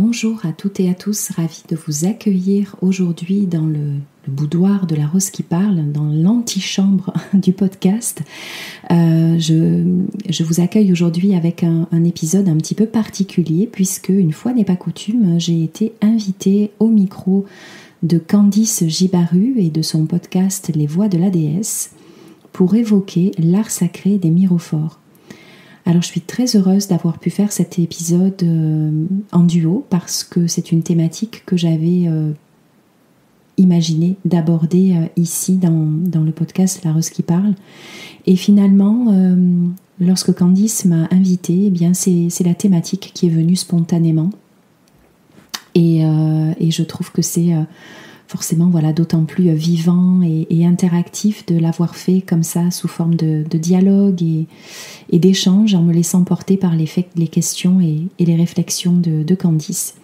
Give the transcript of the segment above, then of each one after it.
Bonjour à toutes et à tous, ravie de vous accueillir aujourd'hui dans le boudoir de la Rose qui parle, dans l'antichambre du podcast. Je vous accueille aujourd'hui avec un épisode un petit peu particulier puisque, une fois n'est pas coutume, j'ai été invitée au micro de Candice Gibaru et de son podcast Les Voix de la Déesse pour évoquer l'art sacré des mirophores. Alors je suis très heureuse d'avoir pu faire cet épisode en duo parce que c'est une thématique que j'avais imaginé d'aborder ici dans le podcast La Rose qui parle. Et finalement, lorsque Candice m'a invitée, eh bien c'est la thématique qui est venue spontanément. Et je trouve que c'est forcément d'autant plus vivant et interactif de l'avoir fait comme ça sous forme de dialogue et d'échange en me laissant porter par les questions et les réflexions de Candice.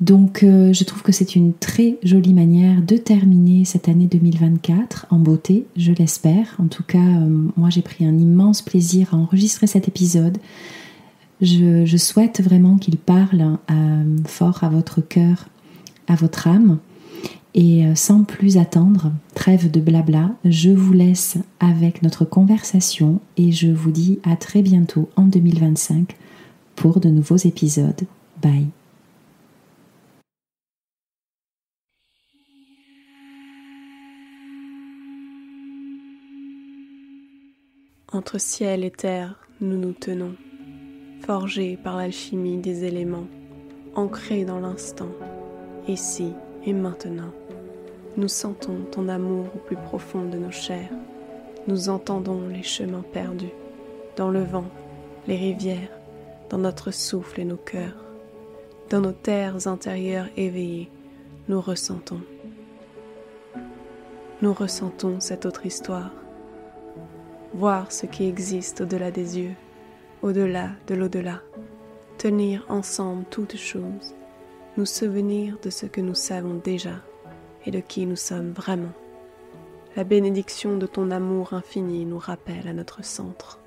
Donc je trouve que c'est une très jolie manière de terminer cette année 2024 en beauté, je l'espère. En tout cas, moi j'ai pris un immense plaisir à enregistrer cet épisode. Je souhaite vraiment qu'il parle fort à votre cœur, à votre âme. Et sans plus attendre, trêve de blabla, je vous laisse avec notre conversation et je vous dis à très bientôt en 2025 pour de nouveaux épisodes. Bye. Entre ciel et terre, nous nous tenons, forgés par l'alchimie des éléments, ancrés dans l'instant, ici et maintenant. Nous sentons ton amour au plus profond de nos chairs. Nous entendons les chemins perdus, dans le vent, les rivières, dans notre souffle et nos cœurs. Dans nos terres intérieures éveillées, nous ressentons. Nous ressentons cette autre histoire. Voir ce qui existe au-delà des yeux, au-delà de l'au-delà. Tenir ensemble toutes choses, nous souvenir de ce que nous savons déjà et de qui nous sommes vraiment. La bénédiction de ton amour infini nous rappelle à notre centre.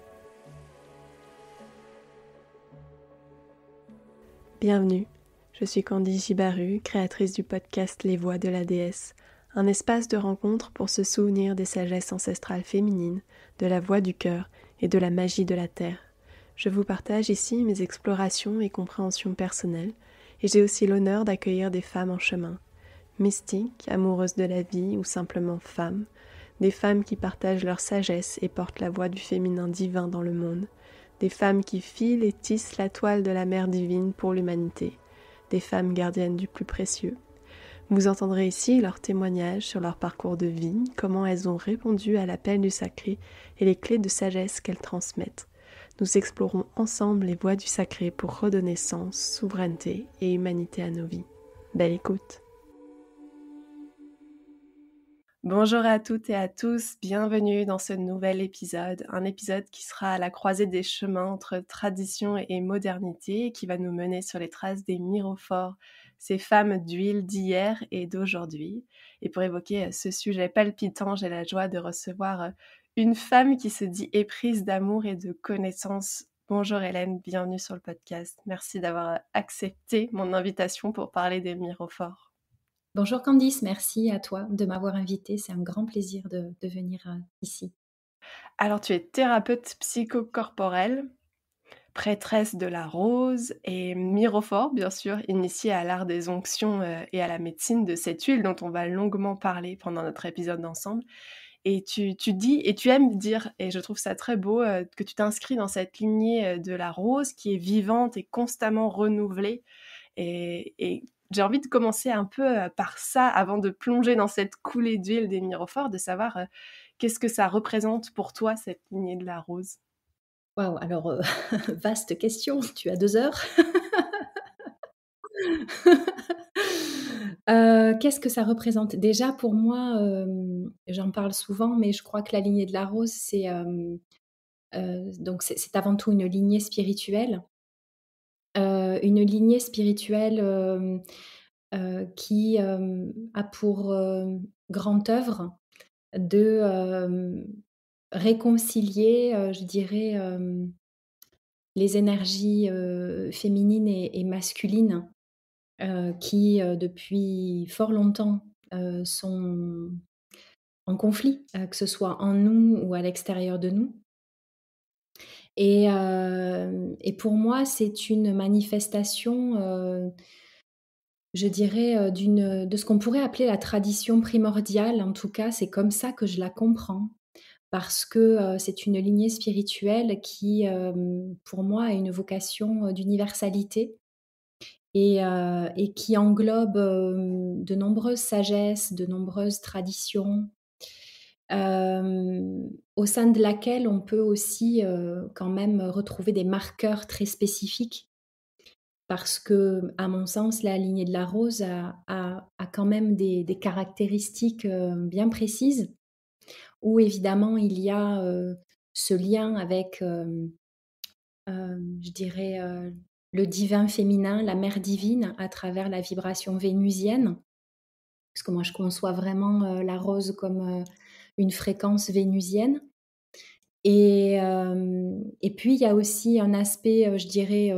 Bienvenue, je suis Candice Gibaru, créatrice du podcast Les Voix de la Déesse, un espace de rencontre pour se souvenir des sagesses ancestrales féminines, de la voix du cœur et de la magie de la terre. Je vous partage ici mes explorations et compréhensions personnelles, et j'ai aussi l'honneur d'accueillir des femmes en chemin, mystiques, amoureuses de la vie ou simplement femmes, des femmes qui partagent leur sagesse et portent la voix du féminin divin dans le monde, des femmes qui filent et tissent la toile de la mère divine pour l'humanité, des femmes gardiennes du plus précieux. Vous entendrez ici leurs témoignages sur leur parcours de vie, comment elles ont répondu à l'appel du sacré et les clés de sagesse qu'elles transmettent. Nous explorons ensemble les voies du sacré pour redonner sens, souveraineté et humanité à nos vies. Belle écoute! Bonjour à toutes et à tous, bienvenue dans ce nouvel épisode, un épisode qui sera à la croisée des chemins entre tradition et modernité et qui va nous mener sur les traces des mirophores, ces femmes d'huile d'hier et d'aujourd'hui. Et pour évoquer ce sujet palpitant, j'ai la joie de recevoir une femme qui se dit éprise d'amour et de connaissance. Bonjour Hélène, bienvenue sur le podcast. Merci d'avoir accepté mon invitation pour parler des mirophores. Bonjour Candice, merci à toi de m'avoir invitée, c'est un grand plaisir de venir ici. Alors tu es thérapeute psychocorporelle, prêtresse de la rose et mirophore, bien sûr, initiée à l'art des onctions et à la médecine de cette huile dont on va longuement parler pendant notre épisode d'ensemble. Et tu dis, et tu aimes dire, et je trouve ça très beau, que tu t'inscris dans cette lignée de la rose qui est vivante et constamment renouvelée. Et j'ai envie de commencer un peu par ça, avant de plonger dans cette coulée d'huile des mirophores, de savoir qu'est-ce que ça représente pour toi, cette lignée de la rose. Waouh, alors vaste question, tu as 2 heures. Qu'est-ce que ça représente? Déjà pour moi, j'en parle souvent, mais je crois que la lignée de la rose, donc c'est avant tout une lignée spirituelle. Une lignée spirituelle, qui, a pour, grande œuvre de, réconcilier, je dirais, les énergies, féminines et masculines. qui, depuis fort longtemps, sont en conflit, que ce soit en nous ou à l'extérieur de nous. Et pour moi, c'est une manifestation, je dirais, de ce qu'on pourrait appeler la tradition primordiale. En tout cas, c'est comme ça que je la comprends. Parce que, c'est une lignée spirituelle qui, pour moi, a une vocation, d'universalité et qui englobe, de nombreuses sagesses, de nombreuses traditions, au sein de laquelle on peut aussi, quand même retrouver des marqueurs très spécifiques. Parce que, à mon sens, la lignée de la rose a quand même des caractéristiques, bien précises, où évidemment il y a, ce lien avec, je dirais, le divin féminin, la mère divine à travers la vibration vénusienne. Parce que moi je conçois vraiment, la rose comme, une fréquence vénusienne et puis il y a aussi un aspect, je dirais,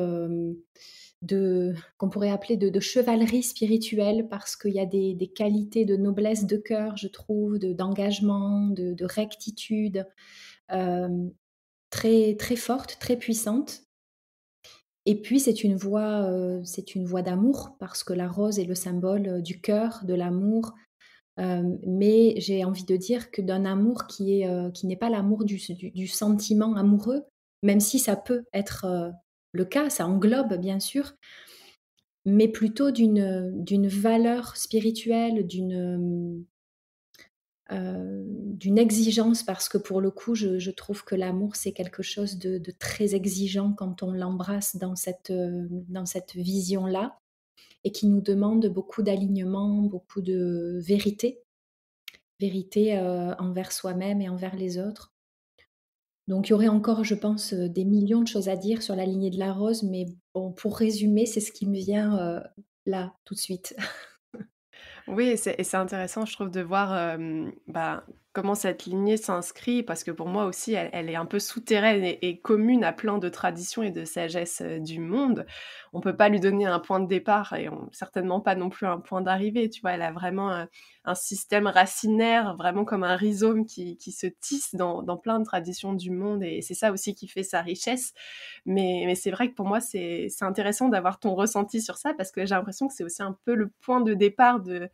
de qu'on pourrait appeler de chevalerie spirituelle parce qu'il y a des qualités de noblesse de cœur, je trouve, d'engagement, de rectitude, hem, très très fortes, très puissantes. Et puis c'est une voix d'amour parce que la rose est le symbole, du cœur, de l'amour, mais j'ai envie de dire que d'un amour qui n'est pas l'amour du sentiment amoureux, même si ça peut être, le cas, ça englobe bien sûr, mais plutôt d'une valeur spirituelle, d'une exigence parce que pour le coup, je trouve que l'amour, c'est quelque chose de très exigeant quand on l'embrasse dans cette vision-là et qui nous demande beaucoup d'alignement, beaucoup de vérité, vérité, envers soi-même et envers les autres. Donc il y aurait encore, je pense, des millions de choses à dire sur la lignée de la rose, mais bon, pour résumer, c'est ce qui me vient, là, tout de suite. Oui, et c'est intéressant, je trouve, de voir, comment cette lignée s'inscrit parce que pour moi aussi, elle est un peu souterraine et commune à plein de traditions et de sagesses, du monde. On peut pas lui donner un point de départ et certainement pas non plus un point d'arrivée, tu vois? Elle a vraiment un système racinaire, vraiment comme un rhizome qui se tisse dans plein de traditions du monde et c'est ça aussi qui fait sa richesse. Mais c'est vrai que pour moi, c'est intéressant d'avoir ton ressenti sur ça parce que j'ai l'impression que c'est aussi un peu le point de départ de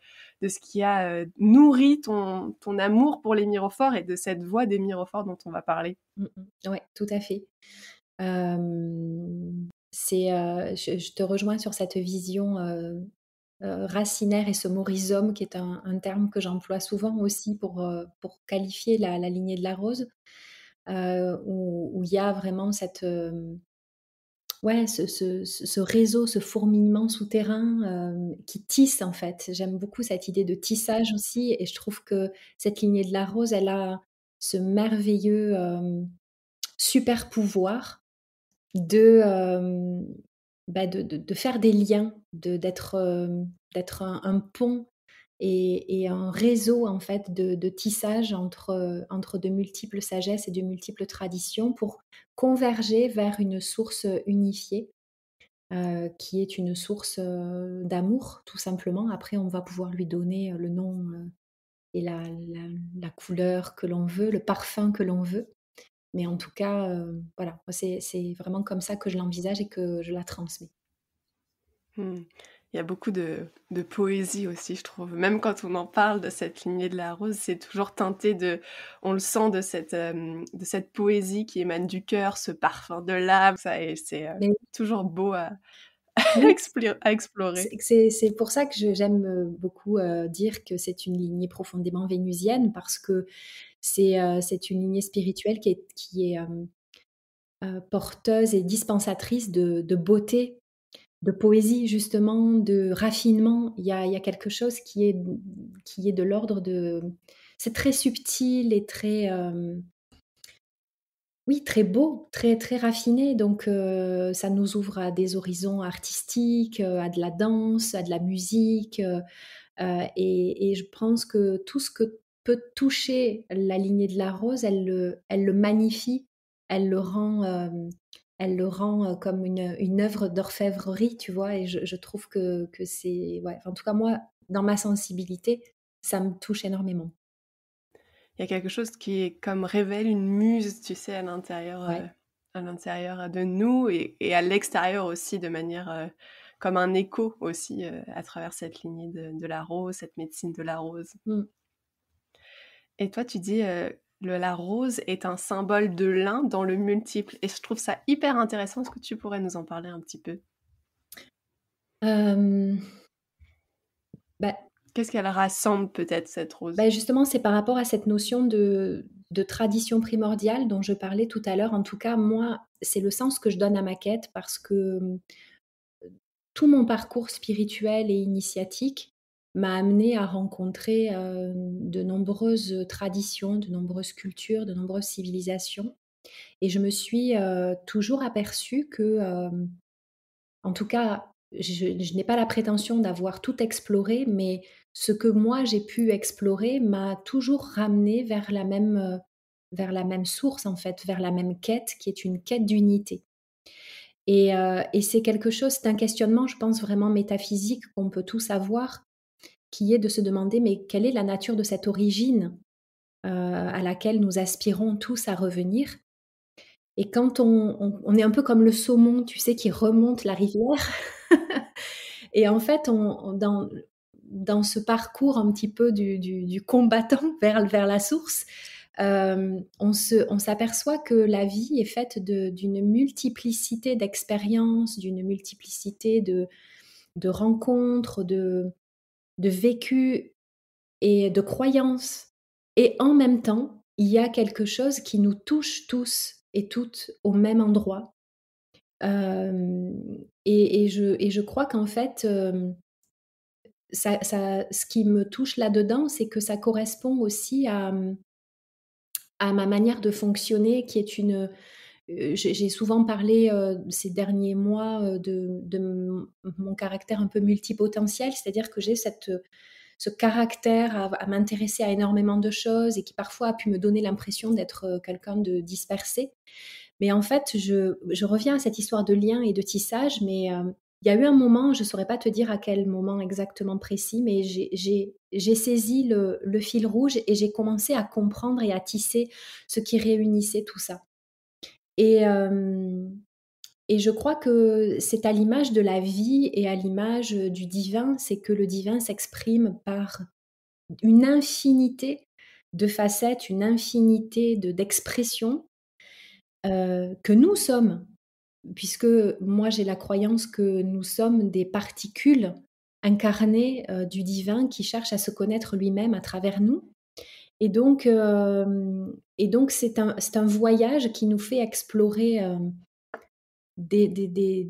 ce qui a, nourri ton amour pour les mirophores et de cette voix des mirophores dont on va parler. Mmh mh. Ouais, tout à fait. Je te rejoins sur cette vision, racinaire et ce mot rhizome qui est un terme que j'emploie souvent aussi pour qualifier la lignée de la rose, où il y a vraiment cette, ouais, ce réseau, ce fourmillement souterrain, qui tisse en fait. J'aime beaucoup cette idée de tissage aussi et je trouve que cette lignée de la rose, elle a ce merveilleux, super pouvoir de, de faire des liens, d'être un pont et un réseau en fait de tissage entre de multiples sagesses et de multiples traditions pour converger vers une source, unifiée, qui est une source, d'amour tout simplement. Après on va pouvoir lui donner, le nom, et la couleur que l'on veut, le parfum que l'on veut. Mais en tout cas, voilà, moi c'est vraiment comme ça que je l'envisage et que je la transmets. Mmh. Il y a beaucoup de poésie aussi, je trouve. Même quand on en parle de cette lignée de la rose, c'est toujours teinté de on le sent de cette poésie qui émane du cœur, ce parfum de l'âme, ça et c'est, Mais toujours beau à oui, à explorer. c'est pour ça que j'aime, beaucoup, dire que c'est une lignée profondément vénusienne parce que c'est une lignée spirituelle qui est porteuse et dispensatrice de beauté, de poésie justement, de raffinement. Il y a quelque chose qui est de l'ordre de c'est très subtil et très, oui, très beau, très, très raffiné, donc ça nous ouvre à des horizons artistiques, à de la danse, à de la musique, et je pense que tout ce que peut toucher la lignée de la rose, elle le magnifie, elle le rend, elle le rend comme une œuvre d'orfèvrerie, tu vois, et je trouve que c'est... Ouais, en tout cas, moi, dans ma sensibilité, ça me touche énormément. Il y a quelque chose qui comme révèle une muse, tu sais, Ouais. à l'intérieur de nous et à l'extérieur aussi de manière, comme un écho aussi, à travers cette lignée de la rose, cette médecine de la rose. Mm. Et toi, tu dis, la rose est un symbole de l'un dans le multiple et je trouve ça hyper intéressant. Est-ce que tu pourrais nous en parler un petit peu? Euh, bah, Qu'est-ce qu'elle rassemble peut-être cette rose? Justement, c'est par rapport à cette notion de tradition primordiale dont je parlais tout à l'heure. En tout cas, moi, c'est le sens que je donne à ma quête parce que tout mon parcours spirituel et initiatique m'a amené à rencontrer de nombreuses traditions, de nombreuses cultures, de nombreuses civilisations. Et je me suis toujours aperçue que, en tout cas, je n'ai pas la prétention d'avoir tout exploré, mais ce que moi j'ai pu explorer m'a toujours ramené vers la même source, en fait, vers la même quête, qui est une quête d'unité. Et c'est quelque chose, c'est un questionnement, je pense, vraiment métaphysique qu'on peut tous avoir, qui est de se demander, mais quelle est la nature de cette origine à laquelle nous aspirons tous à revenir? Et quand on est un peu comme le saumon, tu sais, qui remonte la rivière. Et en fait, dans ce parcours un petit peu du combattant vers la source, on s'aperçoit que la vie est faite d'une multiplicité d'expériences, d'une multiplicité de rencontres, de vécus et de croyances. Et en même temps, il y a quelque chose qui nous touche tous et toutes au même endroit. Et je crois qu'en fait, ce qui me touche là-dedans, c'est que ça correspond aussi à ma manière de fonctionner, qui est j'ai souvent parlé ces derniers mois de mon caractère un peu multipotentiel, c'est-à-dire que j'ai ce caractère à m'intéresser à énormément de choses et qui parfois a pu me donner l'impression d'être quelqu'un de dispersé. Mais en fait, je reviens à cette histoire de lien et de tissage, mais il y a eu un moment, je ne saurais pas te dire à quel moment exactement précis, mais j'ai saisi le fil rouge et j'ai commencé à comprendre et à tisser ce qui réunissait tout ça. Et, euh, et je crois que c'est à l'image de la vie et à l'image du divin, c'est que le divin s'exprime par une infinité de facettes, une infinité d'expressions que nous sommes, puisque moi j'ai la croyance que nous sommes des particules incarnées du divin qui cherche à se connaître lui-même à travers nous. Et donc c'est un voyage qui nous fait explorer des, des, des,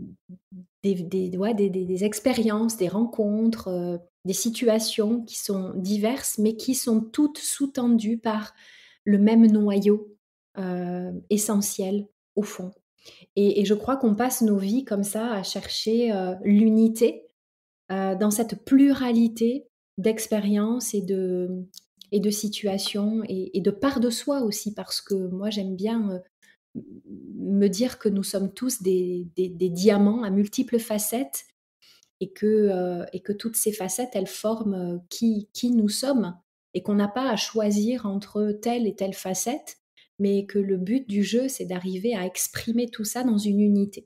des expériences, des rencontres, des situations qui sont diverses, mais qui sont toutes sous-tendues par le même noyau essentiel au fond. Et je crois qu'on passe nos vies comme ça à chercher l'unité dans cette pluralité d'expériences et de situations et de part de soi aussi, parce que moi j'aime bien me dire que nous sommes tous des diamants à multiples facettes et que toutes ces facettes, elles forment qui nous sommes et qu'on n'a pas à choisir entre telle et telle facette, mais que le but du jeu, c'est d'arriver à exprimer tout ça dans une unité.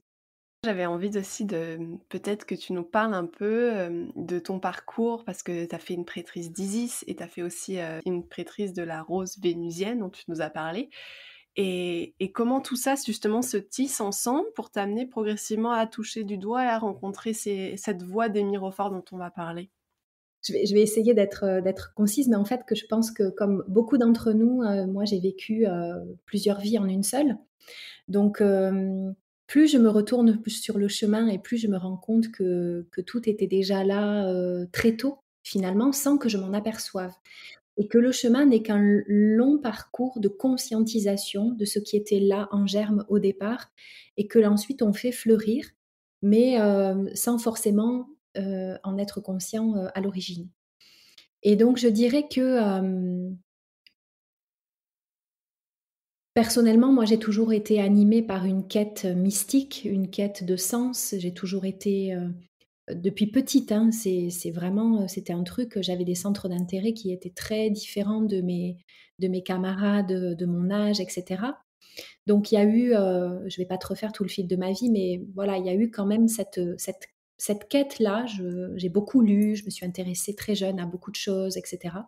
J'avais envie aussi de peut-être que tu nous parles un peu, de ton parcours parce que tu as fait une prêtrise d'Isis et tu as fait aussi, une prêtrise de la rose vénusienne dont tu nous as parlé et comment tout ça justement se tisse ensemble pour t'amener progressivement à toucher du doigt et à rencontrer cette voie des miroirs dont on va parler? Je vais essayer d'être concise, mais en fait, que je pense que comme beaucoup d'entre nous, moi, j'ai vécu plusieurs vies en une seule. Donc, plus je me retourne plus sur le chemin et plus je me rends compte que tout était déjà là très tôt, finalement, sans que je m'en aperçoive. Et que le chemin n'est qu'un long parcours de conscientisation de ce qui était là en germe au départ et que ensuite on fait fleurir, mais sans forcément en être conscient à l'origine. Et donc je dirais que Personnellement, moi, j'ai toujours été animée par une quête mystique, une quête de sens. J'ai toujours été, depuis petite, hein, c'est vraiment, c'était un truc, j'avais des centres d'intérêt qui étaient très différents de mes camarades, de mon âge et cetera. Donc il y a eu, je vais pas te refaire tout le fil de ma vie, mais voilà, il y a eu quand même cette quête-là. J'ai beaucoup lu, je me suis intéressée très jeune à beaucoup de choses et cetera.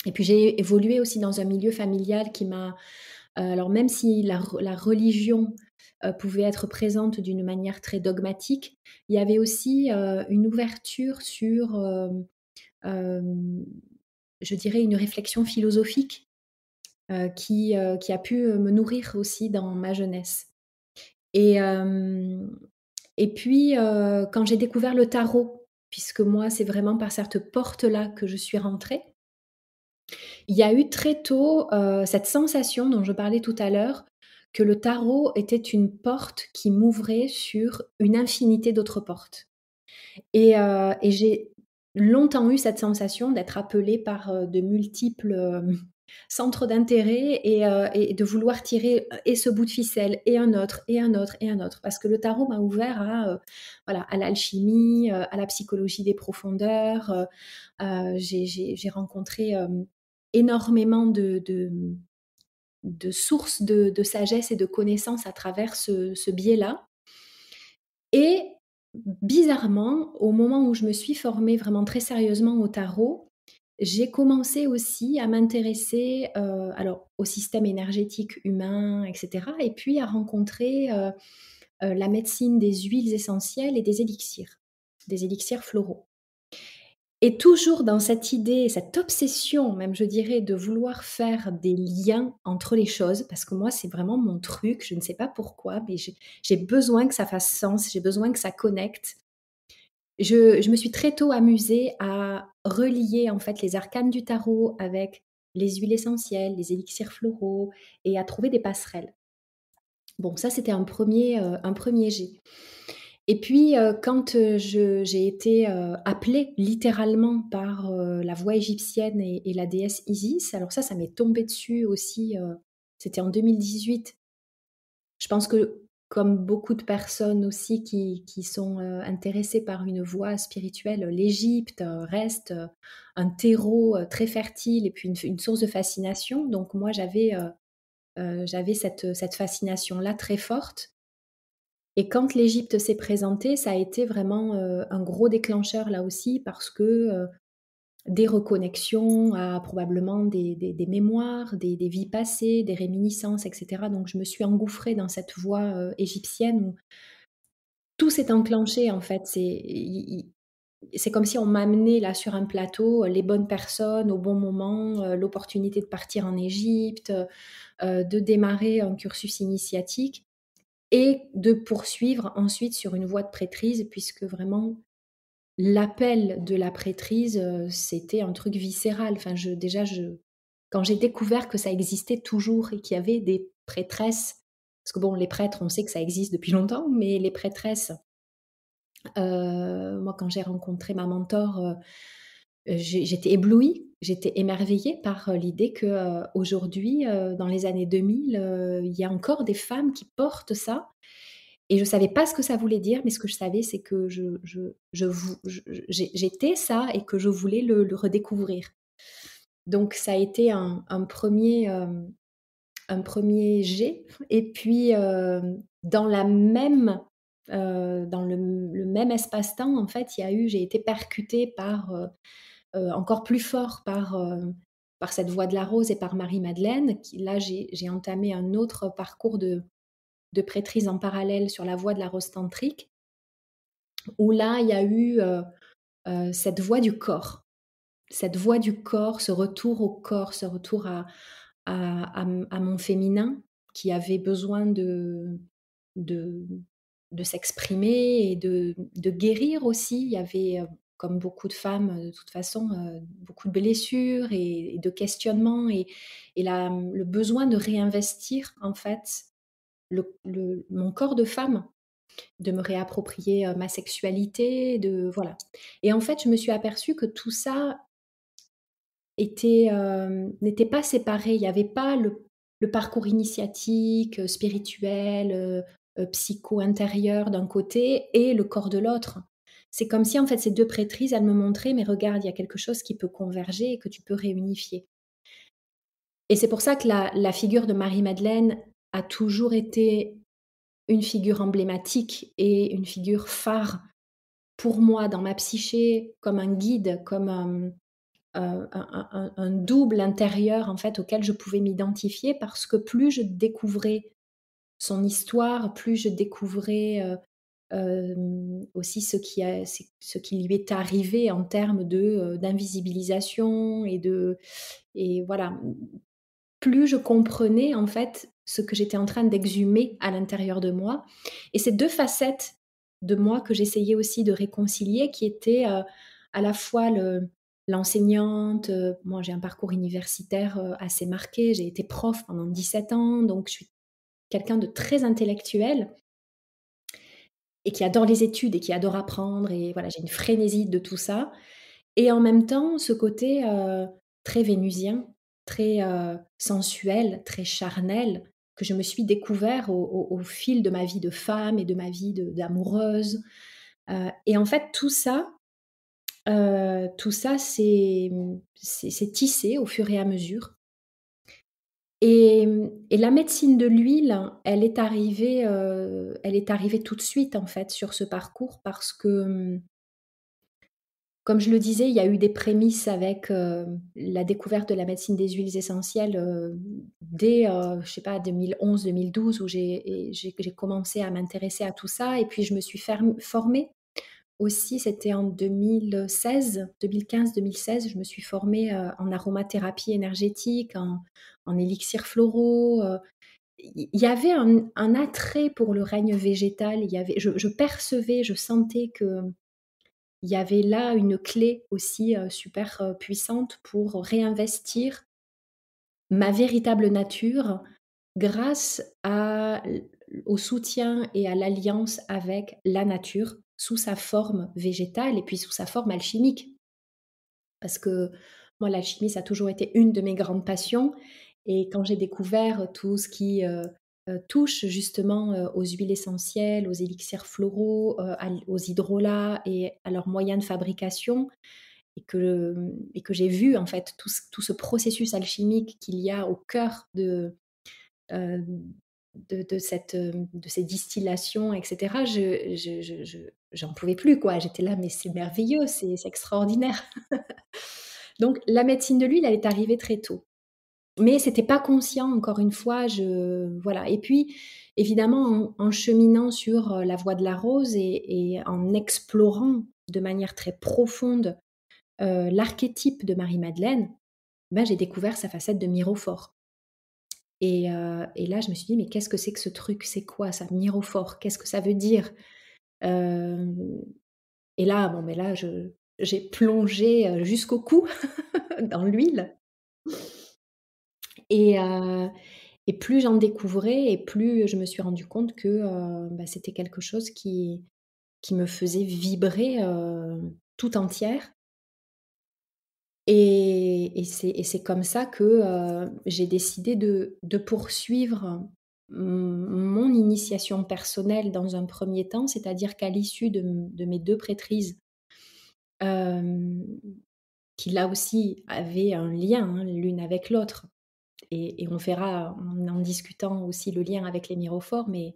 Et puis j'ai évolué aussi dans un milieu familial qui m'a, alors même si la religion, pouvait être présente d'une manière très dogmatique, il y avait aussi, une ouverture sur, hem, je dirais une réflexion philosophique, qui a pu, me nourrir aussi dans ma jeunesse. Et hem et puis, quand j'ai découvert le tarot, puisque moi, c'est vraiment par cette porte-là que je suis rentrée, il y a eu très tôt, cette sensation dont je parlais tout à l'heure, que le tarot était une porte qui m'ouvrait sur une infinité d'autres portes. Et j'ai longtemps eu cette sensation d'être appelée par, de multiples, centres d'intérêt et de vouloir tirer, et ce bout de ficelle et un autre et un autre et un autre. Parce que le tarot m'a ouvert à, voilà, à l'alchimie, à la psychologie des profondeurs. J'ai rencontré, énormément de sources de sagesse et de connaissances à travers ce biais-là. Et bizarrement, au moment où je me suis formée vraiment très sérieusement au tarot, j'ai commencé aussi à m'intéresser, alors au système énergétique humain et cetera, et puis à rencontrer, la médecine des huiles essentielles et des élixirs floraux. Et toujours dans cette idée, cette obsession même, je dirais, de vouloir faire des liens entre les choses, parce que moi, c'est vraiment mon truc, je ne sais pas pourquoi, mais j'ai besoin que ça fasse sens, j'ai besoin que ça connecte. Je me suis très tôt amusée à relier, en fait, les arcanes du tarot avec les huiles essentielles, les élixirs floraux, et à trouver des passerelles. Bon, ça, c'était un premier jet. Et puis, quand, j'ai été, appelée littéralement par, la voix égyptienne et la déesse Isis, alors ça m'est tombé dessus aussi, c'était en 2018. Je pense que comme beaucoup de personnes aussi qui sont, intéressées par une voie spirituelle, l'Égypte, reste, un terreau, très fertile et puis une source de fascination. Donc moi j'avais cette fascination-là très forte. Et quand l'Égypte s'est présentée, ça a été vraiment, un gros déclencheur là aussi parce que, des reconnexions à probablement des mémoires, des vies passées, des réminiscences et cetera. Donc je me suis engouffrée dans cette voie, égyptienne où tout s'est enclenché en fait. C'est comme si on m'amenait là sur un plateau, les bonnes personnes au bon moment, l'opportunité de partir en Égypte, de démarrer un cursus initiatique et de poursuivre ensuite sur une voie de prêtrise puisque vraiment l'appel de la prêtrise, c'était un truc viscéral. Enfin quand j'ai découvert que ça existait toujours et qu'il y avait des prêtresses, parce que bon, les prêtres, on sait que ça existe depuis longtemps, mais les prêtresses, moi quand j'ai rencontré ma mentor, j'étais éblouie, j'étais émerveillée par, l'idée que, aujourd'hui, dans les années 2000, il y a encore des femmes qui portent ça et je savais pas ce que ça voulait dire, mais ce que je savais, c'est que j'étais ça et que je voulais le redécouvrir. Donc ça a été un 1er jet et puis, dans le même espace-temps, en fait, j'ai été percutée par, encore plus fort par cette voix de la rose et par Marie-Madeleine qui là, j'ai entamé un autre parcours de prêtrise en parallèle sur la voie de la rose tantrique, où là, il y a eu, cette voix du corps. Cette voix du corps, ce retour au corps, ce retour à mon féminin qui avait besoin de de s'exprimer et de guérir aussi. Il y avait, comme beaucoup de femmes, de toute façon, beaucoup de blessures et de questionnements et le besoin de réinvestir en fait mon corps de femme, de me réapproprier, ma sexualité, de voilà. Et en fait, je me suis aperçue que tout ça n'était pas séparé. Il y avait pas le parcours initiatique, spirituel, psycho-intérieur d'un côté et le corps de l'autre. C'est comme si en fait ces deux prêtrises, elles me montraient, mais regarde, il y a quelque chose qui peut converger et que tu peux réunifier. Et c'est pour ça que la figure de Marie-Madeleine a toujours été une figure emblématique et une figure phare pour moi dans ma psyché, comme un guide, comme un double intérieur en fait auquel je pouvais m'identifier, parce que plus je découvrais son histoire, plus je découvrais aussi ce qui lui est arrivé en termes d'invisibilisation et voilà, plus je comprenais en fait ce que j'étais en train d'exhumer à l'intérieur de moi. Et ces deux facettes de moi que j'essayais aussi de réconcilier, qui étaient à la fois l'enseignante. Moi, j'ai un parcours universitaire assez marqué. J'ai été prof pendant 17 ans, donc je suis quelqu'un de très intellectuel et qui adore les études et qui adore apprendre. Et voilà, j'ai une frénésie de tout ça. Et en même temps, ce côté très vénusien, très sensuel, très charnel, que je me suis découvert au fil de ma vie de femme et de ma vie d'amoureuse. Et en fait, tout ça c'est tissé au fur et à mesure. Et la médecine de l'huile, elle est arrivée tout de suite en fait sur ce parcours parce que, comme je le disais, il y a eu des prémices avec la découverte de la médecine des huiles essentielles dès, je sais pas, 2011-2012 où j'ai commencé à m'intéresser à tout ça. Et puis je me suis formée aussi, c'était en 2015-2016, je me suis formée en aromathérapie énergétique, en élixirs floraux. Il y avait un attrait pour le règne végétal. Je percevais, je sentais que il y avait là une clé aussi super puissante pour réinvestir ma véritable nature grâce au soutien et à l'alliance avec la nature sous sa forme végétale et puis sous sa forme alchimique. Parce que moi, l'alchimie, ça a toujours été une de mes grandes passions. Et quand j'ai découvert tout ce qui touche justement aux huiles essentielles, aux élixirs floraux, aux hydrolats et à leurs moyens de fabrication, et que j'ai vu en fait tout ce processus alchimique qu'il y a au cœur euh, de ces distillations, etc., j'en pouvais plus, quoi. J'étais là, mais c'est merveilleux, c'est extraordinaire. Donc, la médecine de l'huile, elle est arrivée très tôt. Mais c'était pas conscient, encore une fois. Voilà. Et puis, évidemment, en cheminant sur la voie de la rose et en explorant de manière très profonde l'archétype de Marie-Madeleine, ben, j'ai découvert sa facette de mirophore. Et là, je me suis dit, mais qu'est-ce que c'est que ce truc? C'est quoi ça, mirophore? Qu'est-ce que ça veut dire? Euh, Et là, bon, mais là, j'ai plongé jusqu'au cou dans l'huile. Et, et plus j'en découvrais et plus je me suis rendu compte que bah, c'était quelque chose qui me faisait vibrer tout entière. Et c'est comme ça que j'ai décidé de poursuivre mon initiation personnelle dans un premier temps, c'est-à-dire qu'à l'issue de mes deux prêtrises, qui là aussi avaient un lien l'une avec l'autre, et on verra en discutant aussi le lien avec les mirophores, mais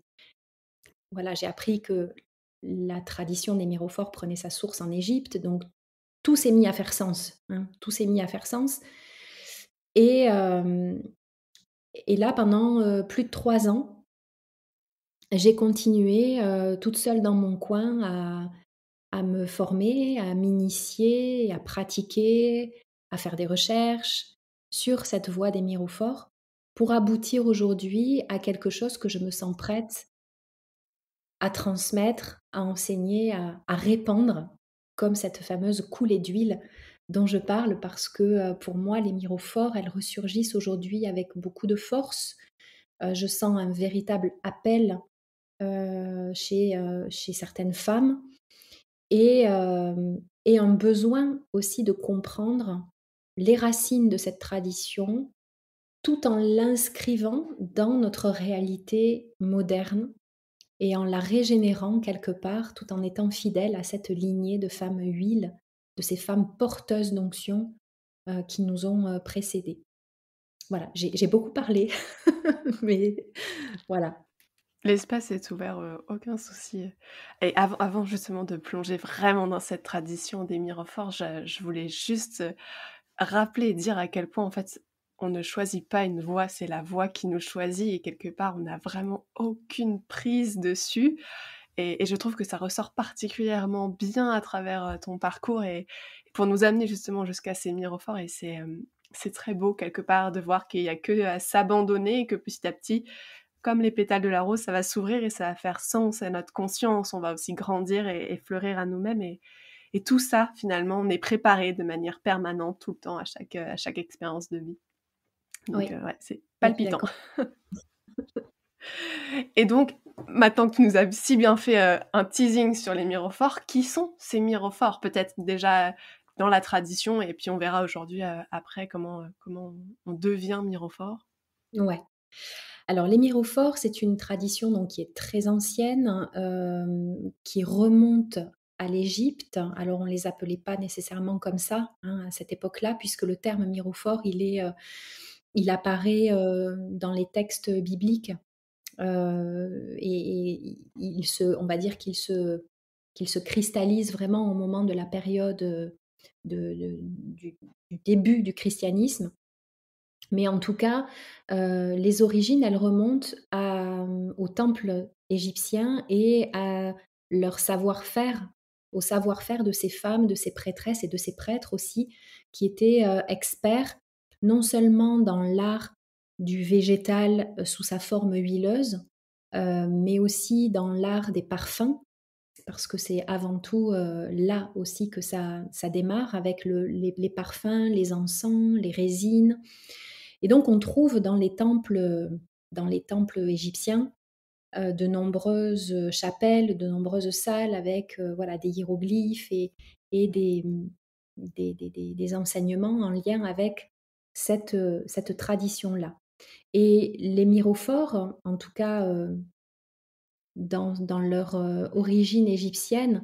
voilà, j'ai appris que la tradition des mirophores prenait sa source en Égypte, donc tout s'est mis à faire sens. Tout s'est mis à faire sens. Et, et là, pendant plus de 3 ans, j'ai continué toute seule dans mon coin à me former, à m'initier, à pratiquer, à faire des recherches sur cette voie des mirophores pour aboutir aujourd'hui à quelque chose que je me sens prête à transmettre, à enseigner, à répandre, comme cette fameuse coulée d'huile dont je parle, parce que pour moi, les mirophores, elles ressurgissent aujourd'hui avec beaucoup de force. Je sens un véritable appel chez certaines femmes et un besoin aussi de comprendre les racines de cette tradition tout en l'inscrivant dans notre réalité moderne et en la régénérant quelque part, tout en étant fidèle à cette lignée de femmes huiles, de ces femmes porteuses d'onction qui nous ont précédées. Voilà, j'ai beaucoup parlé, mais voilà. L'espace est ouvert, aucun souci. Et avant justement de plonger vraiment dans cette tradition des mirophores, je voulais juste, rappeler et dire à quel point, en fait, on ne choisit pas une voix, c'est la voix qui nous choisit et quelque part, on n'a vraiment aucune prise dessus et je trouve que ça ressort particulièrement bien à travers, ton parcours et pour nous amener justement jusqu'à ces mirophores et c'est très beau quelque part de voir qu'il y a que à s'abandonner et que petit à petit, comme les pétales de la rose, ça va s'ouvrir et ça va faire sens à notre conscience. On va aussi grandir et fleurir à nous-mêmes et tout ça, finalement, on est préparé de manière permanente tout le temps à chaque expérience de vie. Donc Oui, ouais, c'est tout à fait palpitant. d'accord. Et donc, maintenant que tu nous as si bien fait, un teasing sur les mirophores, qui sont ces mirophores? Peut-être déjà dans la tradition et puis on verra aujourd'hui, après comment on devient mirophore. Ouais. Alors les mirophores, c'est une tradition donc qui est très ancienne, qui remonte à l'Égypte. Alors on les appelait pas nécessairement comme ça, hein, à cette époque-là, puisque le terme mirophore, il apparaît, dans les textes bibliques, et on va dire qu'il se cristallise vraiment au moment de la période, du début du christianisme. Mais en tout cas, les origines, elles remontent au temple égyptien et à leur savoir-faire, au savoir-faire de ces femmes, de ces prêtresses et de ces prêtres aussi, qui étaient, experts non seulement dans l'art du végétal, sous sa forme huileuse, mais aussi dans l'art des parfums, parce que c'est avant tout, là aussi que ça démarre avec les parfums, les encens, les résines et donc on trouve dans les temples égyptiens, de nombreuses chapelles, de nombreuses salles avec, voilà, des hiéroglyphes et des enseignements en lien avec cette tradition-là. Et les mirophores, en tout cas, dans leur, origine égyptienne,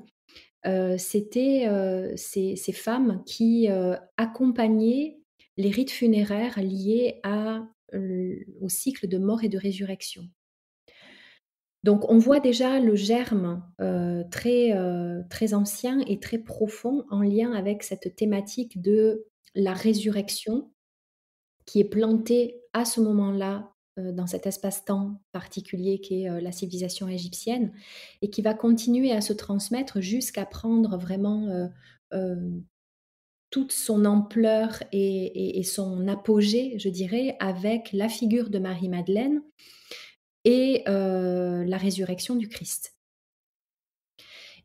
c'était, ces femmes qui, accompagnaient les rites funéraires liés au cycle de mort et de résurrection. Donc on voit déjà le germe, très ancien et très profond en lien avec cette thématique de la résurrection qui est plantée à ce moment-là, dans cet espace-temps particulier qui est, la civilisation égyptienne et qui va continuer à se transmettre jusqu'à prendre vraiment, toute son ampleur et son apogée, je dirais, avec la figure de Marie-Madeleine et la résurrection du Christ.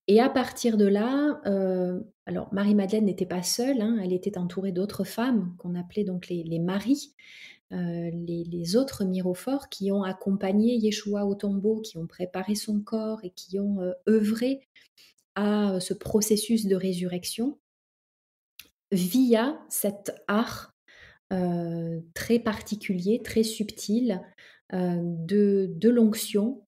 Et à partir de là, alors Marie-Madeleine n'était pas seule, hein, elle était entourée d'autres femmes qu'on appelait donc les Maries, les autres mirophores qui ont accompagné Yeshua au tombeau, qui ont préparé son corps et qui ont, œuvré à, ce processus de résurrection via cet art, très particulier, très subtil, de l'onction.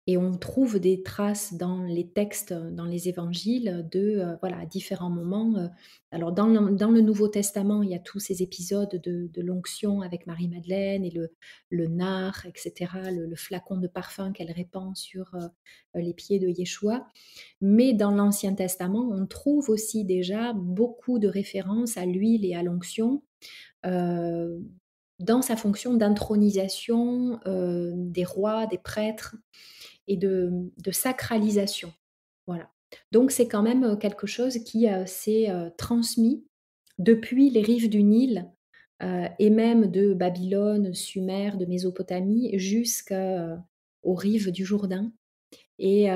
Et on trouve des traces dans les textes, dans les évangiles de, voilà, à différents moments, alors dans le Nouveau Testament, il y a tous ces épisodes de l'onction avec Marie-Madeleine et le nard et cetera, le flacon de parfum qu'elle répand sur, les pieds de Yeshua. Mais dans l'Ancien Testament, on trouve aussi déjà beaucoup de références à l'huile et à l'onction, heu, dans sa fonction d'intronisation, des rois, des prêtres et de sacralisation. Voilà. Donc c'est quand même, quelque chose qui, s'est, transmis depuis les rives du Nil, et même de Babylone, Sumer, de Mésopotamie aux rives du Jourdain et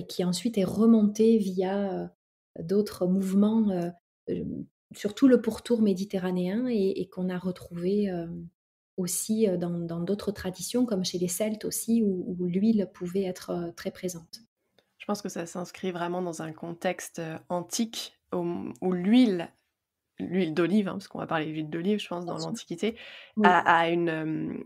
qui ensuite est remonté via, d'autres mouvements, sur tout le pourtour méditerranéen et qu'on a retrouvé, aussi, dans d'autres traditions comme chez les Celtes aussi où l'huile pouvait être, très présente. Je pense que ça s'inscrit vraiment dans un contexte, antique où l'huile l'huile d'olive, hein, parce qu'on va parler d'huile d'olive, je pense, bien dans sûr. l'Antiquité, Oui. a une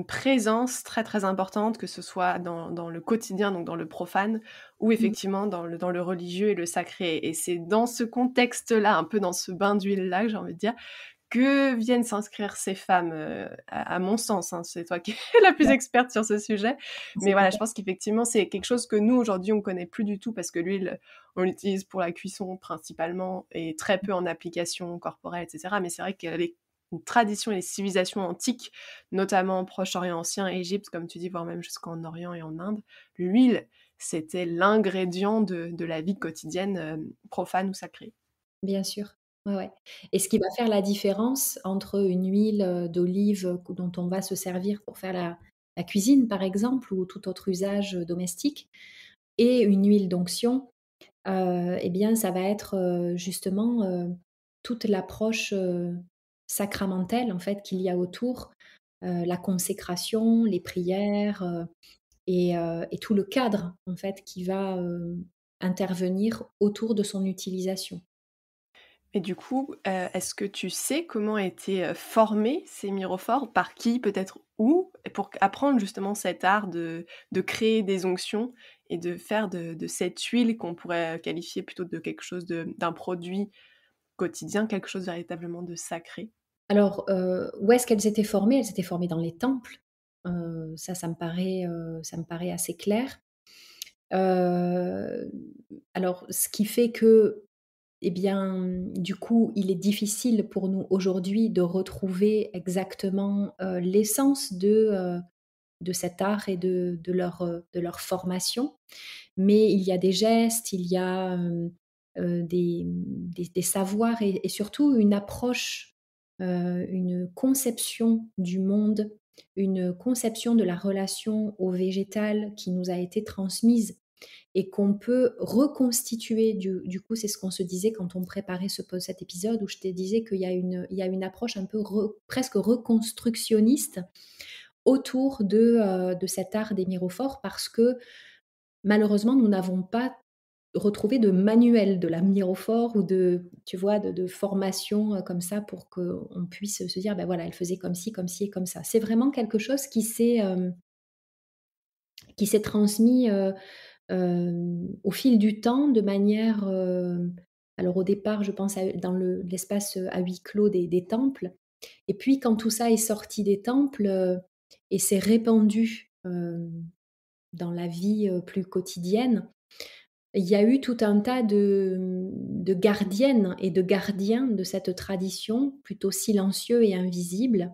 présence très, très importante, que ce soit dans le quotidien, donc dans le profane, ou Mmh. effectivement dans le religieux et le sacré. Et c'est dans ce contexte-là, un peu dans ce bain d'huile-là, que j'ai envie de dire, que viennent s'inscrire ces femmes, à mon sens, hein, c'est toi qui es la plus Ouais, experte sur ce sujet. Mais c'est voilà, je exact. pense qu'effectivement, c'est quelque chose que nous, aujourd'hui, on connaît plus du tout, parce que l'huile, on l'utilise pour la cuisson principalement et très peu en application corporelle, et cetera. Mais c'est vrai que les traditions et les civilisations antiques, notamment en Proche-Orient ancien, Égypte, comme tu dis, voire même jusqu'en Orient et en Inde, l'huile, c'était l'ingrédient de la vie quotidienne, profane ou sacrée. Bien sûr. Ouais, ouais, et ce qui va faire la différence entre une huile, d'olive, dont on va se servir pour faire la cuisine, par exemple, ou tout autre usage, domestique, et une huile d'onction, et bien, ça va être, justement, toute l'approche, sacramentelle, en fait, qu'il y a autour, la consécration, les prières, et tout le cadre, en fait, qui va, intervenir autour de son utilisation. Et du coup, est-ce que tu sais comment étaient, formés ces myrophores? Par qui, peut-être où? Et pour apprendre justement cet art de créer des onctions et de faire de cette huile qu'on pourrait qualifier plutôt de quelque chose d'un produit quotidien, quelque chose véritablement de sacré? Alors, où est-ce qu'elles étaient formées? Elles étaient formées dans les temples, ça me paraît assez clair. Heu, alors ce qui fait que, eh bien, du coup, il est difficile pour nous aujourd'hui de retrouver exactement, l'essence de cet art et de leur formation. Mais il y a des gestes, il y a, des savoirs et surtout une approche, une conception du monde, une conception de la relation au végétal qui nous a été transmise et qu'on peut reconstituer. Du coup, c'est ce qu'on se disait quand on préparait cet épisode où je te disais qu'il y a une approche un peu presque reconstructionniste autour de cet art des myrophores parce que malheureusement, nous n'avons pas retrouvé de manuel de la myrophore ou de, tu vois, de formation, comme ça pour qu'on puisse se dire: «Ben voilà, elle faisait comme ci et comme ça». C'est vraiment quelque chose qui s'est transmis, au fil du temps de manière, alors au départ, je pense dans l'espace, à huis clos des temples et puis quand tout ça est sorti des temples, et s'est répandu, dans la vie, plus quotidienne, il y a eu tout un tas de gardiennes et de gardiens de cette tradition, plutôt silencieux et invisibles,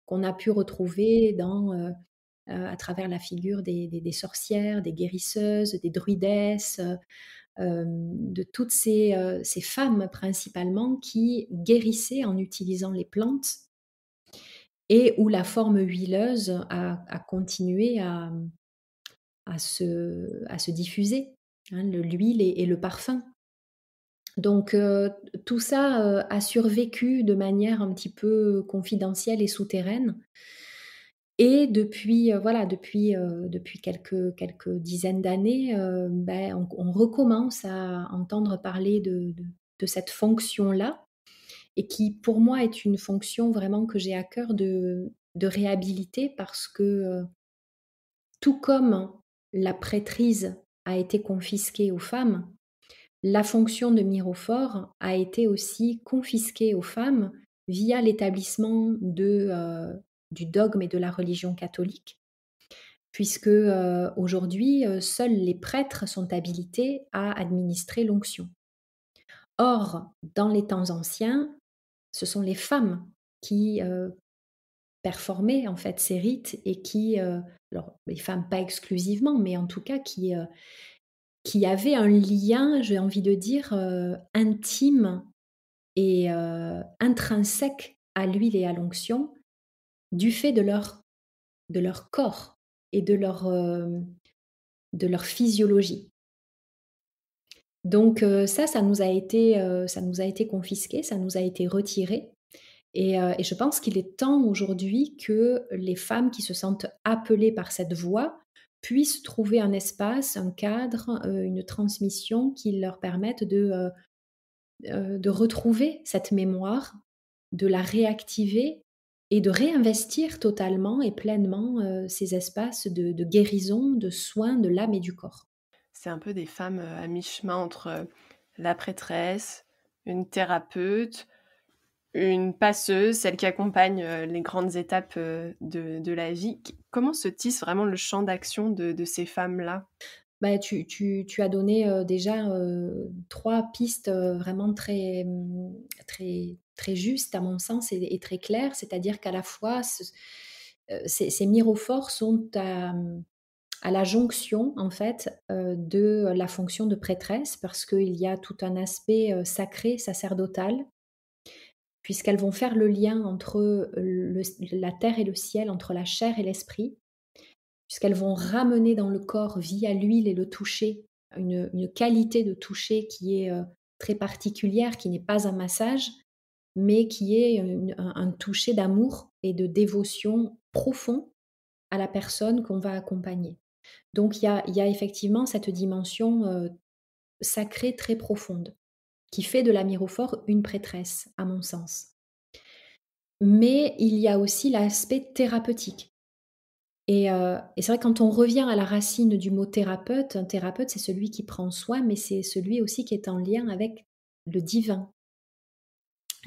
qu'on a pu retrouver à travers la figure des sorcières, des guérisseuses, des druidesses, de toutes ces femmes principalement qui guérissaient en utilisant les plantes et où la forme huileuse a continué à se diffuser, hein, l'huile et le parfum. Donc tout ça, a survécu de manière un petit peu confidentielle et souterraine et depuis, voilà, depuis quelques dizaines d'années, on recommence à entendre parler de cette fonction-là et qui, pour moi, est une fonction vraiment que j'ai à cœur de réhabiliter parce que, tout comme la prêtrise a été confisquée aux femmes, la fonction de myrophore a été aussi confisquée aux femmes via l'établissement du dogme et de la religion catholique, puisque, aujourd'hui, seuls les prêtres sont habilités à administrer l'onction. Or, dans les temps anciens, ce sont les femmes qui, performaient en fait ces rites et qui, alors les femmes pas exclusivement, mais en tout cas qui avaient un lien, j'ai envie de dire, intime et intrinsèque à l'huile et à l'onction, du fait de leur corps et de leur physiologie. Donc ça nous a été confisqué, ça nous a été retiré et je pense qu'il est temps aujourd'hui que les femmes qui se sentent appelées par cette voie puissent trouver un espace, un cadre, une transmission qui leur permette de retrouver cette mémoire, de la réactiver et de réinvestir totalement et pleinement, ces espaces de guérison, de soins de l'âme et du corps. C'est un peu des femmes, à mi-chemin entre, la prêtresse, une thérapeute, une passeuse, celle qui accompagne, les grandes étapes, de la vie. Comment se tisse vraiment le champ d'action de ces femmes-là? Bah, tu as donné, déjà, 3 pistes, vraiment très, très très justes à mon sens et très claires. C'est-à-dire qu'à la fois ces mirophores sont à la jonction en fait, de la fonction de prêtresse parce qu'il y a tout un aspect, sacré, sacerdotal, puisqu'elles vont faire le lien entre la terre et le ciel, entre la chair et l'esprit. Puisqu'elles vont ramener dans le corps via l'huile et le toucher, une qualité de toucher qui est, très particulière, qui n'est pas un massage, mais qui est un toucher d'amour et de dévotion profond à la personne qu'on va accompagner. Donc il y a effectivement cette dimension, sacrée très profonde, qui fait de la mirophore une prêtresse, à mon sens. Mais il y a aussi l'aspect thérapeutique. Et c'est vrai quand on revient à la racine du mot thérapeute, un thérapeute, c'est celui qui prend soin, mais c'est celui aussi qui est en lien avec le divin.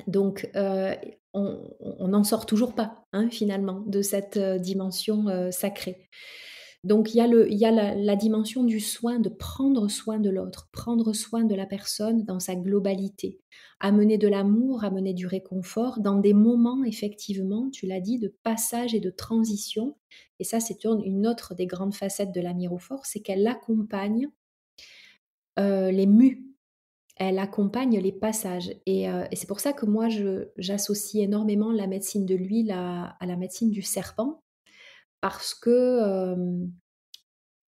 Donc, on n'en sort toujours pas, hein, finalement, de cette, dimension, sacrée. Donc il y a la dimension du soin, de prendre soin de l'autre, prendre soin de la personne dans sa globalité. Amener de l'amour, amener du réconfort dans des moments effectivement, tu l'as dit, de passage et de transition. Et ça, c'est une autre des grandes facettes de la mirophore, c'est qu'elle accompagne, les mues. Elle accompagne les passages et c'est pour ça que moi j'associe énormément la médecine de l'huile à la médecine du serpent parce que,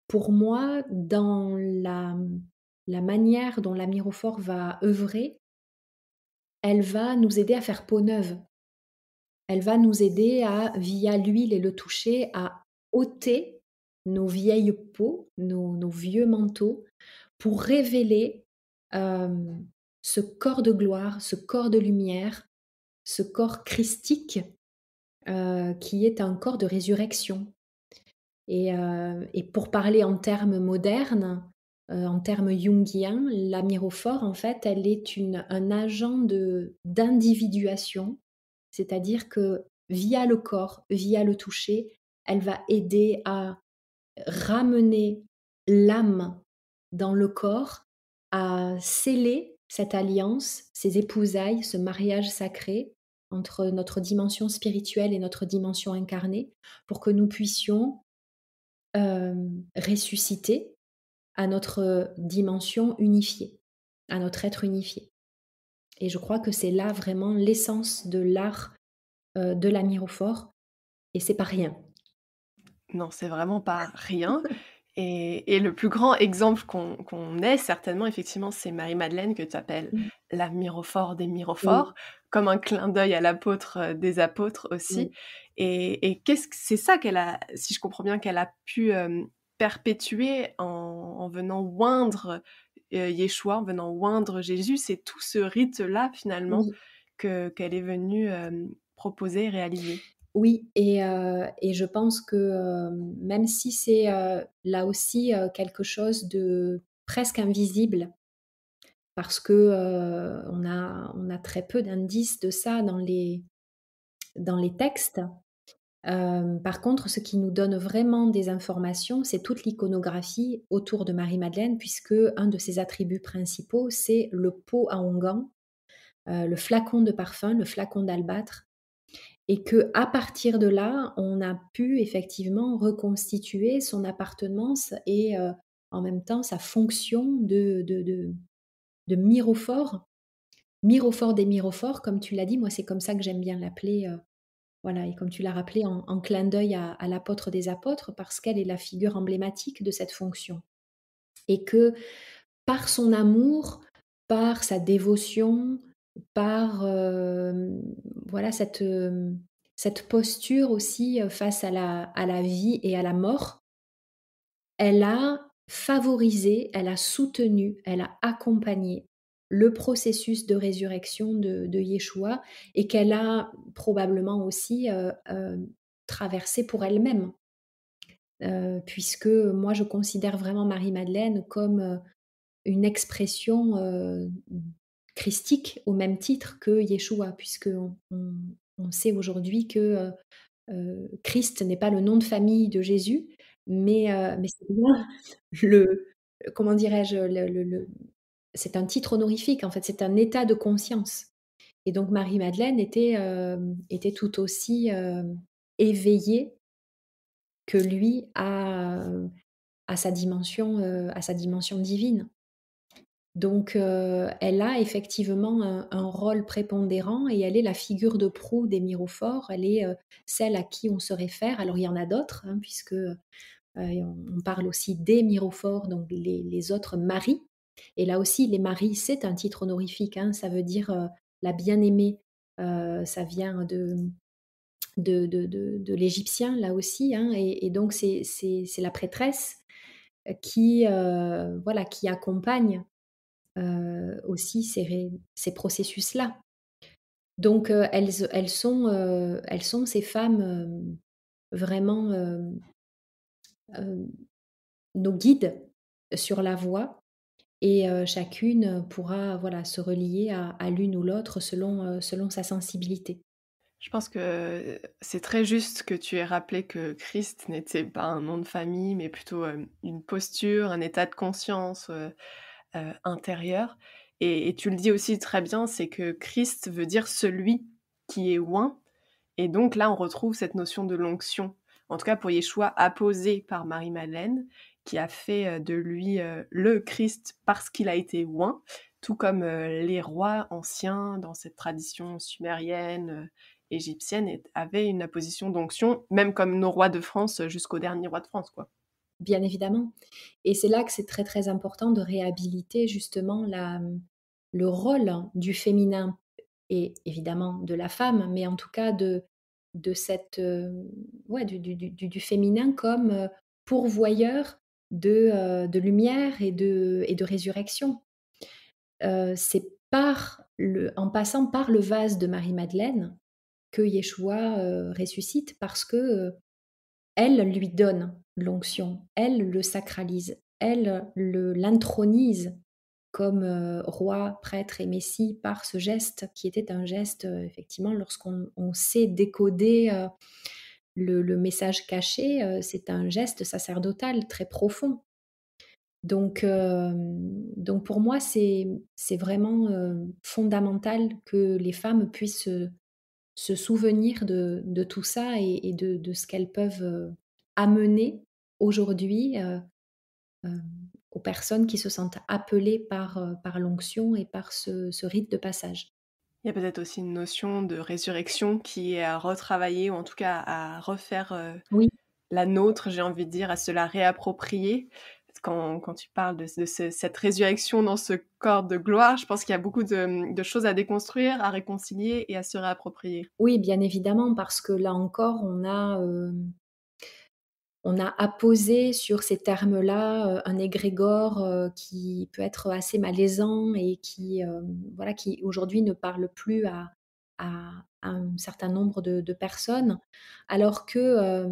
pour moi, dans la manière dont la mirophore va œuvrer, elle va nous aider à faire peau neuve. Elle va nous aider à, via l'huile et le toucher, à ôter nos vieilles peaux, nos vieux manteaux, pour révéler, ce corps de gloire, ce corps de lumière, ce corps christique, qui est un corps de résurrection. Et pour parler en termes modernes, en termes jungiens, la mirophore, en fait, elle est un agent d'individuation, c'est-à-dire que via le corps, via le toucher, elle va aider à ramener l'âme dans le corps, à sceller cette alliance, ces épousailles, ce mariage sacré entre notre dimension spirituelle et notre dimension incarnée, pour que nous puissions ressusciter à notre dimension unifiée, à notre être unifié. Et je crois que c'est là vraiment l'essence de l'art, de la mirophore et c'est pas rien. Non, c'est vraiment pas rien. Et le plus grand exemple qu'on ait certainement, effectivement, c'est Marie-Madeleine que tu appelles Mmh. la mirophore des Oui, mirophores, comme un clin d'œil à l'apôtre, des apôtres aussi. oui, Et qu'est-ce que c'est ça qu'elle a, si je comprends bien, qu'elle a pu, perpétuer en venant oindre, Yeshua, en venant oindre Jésus. C'est tout ce rite-là, finalement, oui. qu'elle est venue, proposer et réaliser. Oui et je pense que, même si c'est, là aussi, quelque chose de presque invisible parce que, on a très peu d'indices de ça dans les textes. Par contre, ce qui nous donne vraiment des informations, c'est toute l'iconographie autour de Marie-Madeleine puisque un de ses attributs principaux, c'est le pot à onguent, le flacon de parfum, le flacon d'albâtre et qu'à partir de là, on a pu effectivement reconstituer son appartenance et en même temps sa fonction de mirophore. Mirophore des mirophores, comme tu l'as dit, moi c'est comme ça que j'aime bien l'appeler, voilà et comme tu l'as rappelé en clin d'œil à l'apôtre des apôtres parce qu'elle est la figure emblématique de cette fonction. Et que par son amour, par sa dévotion, par, voilà cette posture aussi, face à la vie et à la mort, elle a favorisé, elle a soutenu, elle a accompagné le processus de résurrection de Yeshua et qu'elle a probablement aussi traversé pour elle-même. Puisque moi, je considère vraiment Marie-Madeleine comme une expression christique au même titre que Yeshua, puisque on sait aujourd'hui que Christ n'est pas le nom de famille de Jésus, mais c'est bien le, comment dirais-je, c'est un titre honorifique, en fait, c'est un état de conscience. Et donc Marie-Madeleine était tout aussi éveillée que lui à sa dimension divine. Donc, elle a effectivement un rôle prépondérant et elle est la figure de proue des mirophores. Elle est celle à qui on se réfère. Alors, il y en a d'autres, hein, puisque on parle aussi des mirophores, donc les autres maris. Et là aussi, les maris, c'est un titre honorifique. Hein, ça veut dire la bien-aimée. Ça vient de l'égyptien, là aussi. Hein, et donc, c'est la prêtresse qui, voilà, qui accompagne aussi ces processus-là. Donc elles sont ces femmes vraiment nos guides sur la voie et chacune pourra voilà, se relier à l'une ou l'autre selon sa sensibilité. Je pense que c'est très juste que tu aies rappelé que Christ n'était pas un nom de famille, mais plutôt, une posture, un état de conscience, intérieur et tu le dis aussi très bien, c'est que Christ veut dire celui qui est oint et donc là, on retrouve cette notion de l'onction. En tout cas pour Yeshua, apposée par Marie-Madeleine, qui a fait, de lui, le Christ parce qu'il a été oint, tout comme, les rois anciens dans cette tradition sumérienne, égyptienne avaient une apposition d'onction, même comme nos rois de France, jusqu'au dernier roi de France, quoi. Bien évidemment. Et c'est là que c'est très très important de réhabiliter justement le rôle du féminin et évidemment de la femme, mais en tout cas de cette, ouais, du féminin comme pourvoyeur de lumière et de résurrection. C'est en passant par le vase de Marie-Madeleine que Yeshua ressuscite parce que elle lui donne l'onction, elle le sacralise, elle l'intronise comme roi, prêtre et messie par ce geste qui était un geste, effectivement, lorsqu'on sait décoder le message caché, c'est un geste sacerdotal très profond. Donc pour moi, c'est vraiment fondamental que les femmes puissent se souvenir de tout ça et de ce qu'elles peuvent amener aujourd'hui euh, aux personnes qui se sentent appelées par l'onction et par ce rite de passage. Il y a peut-être aussi une notion de résurrection qui est à retravailler ou en tout cas à refaire, Oui, la nôtre, j'ai envie de dire, à se la réapproprier. Quand tu parles de cette résurrection dans ce corps de gloire, je pense qu'il y a beaucoup de choses à déconstruire, à réconcilier et à se réapproprier. oui, bien évidemment, parce que là encore, on a apposé sur ces termes-là un égrégore qui peut être assez malaisant et voilà, qui aujourd'hui ne parle plus à un certain nombre de personnes, alors que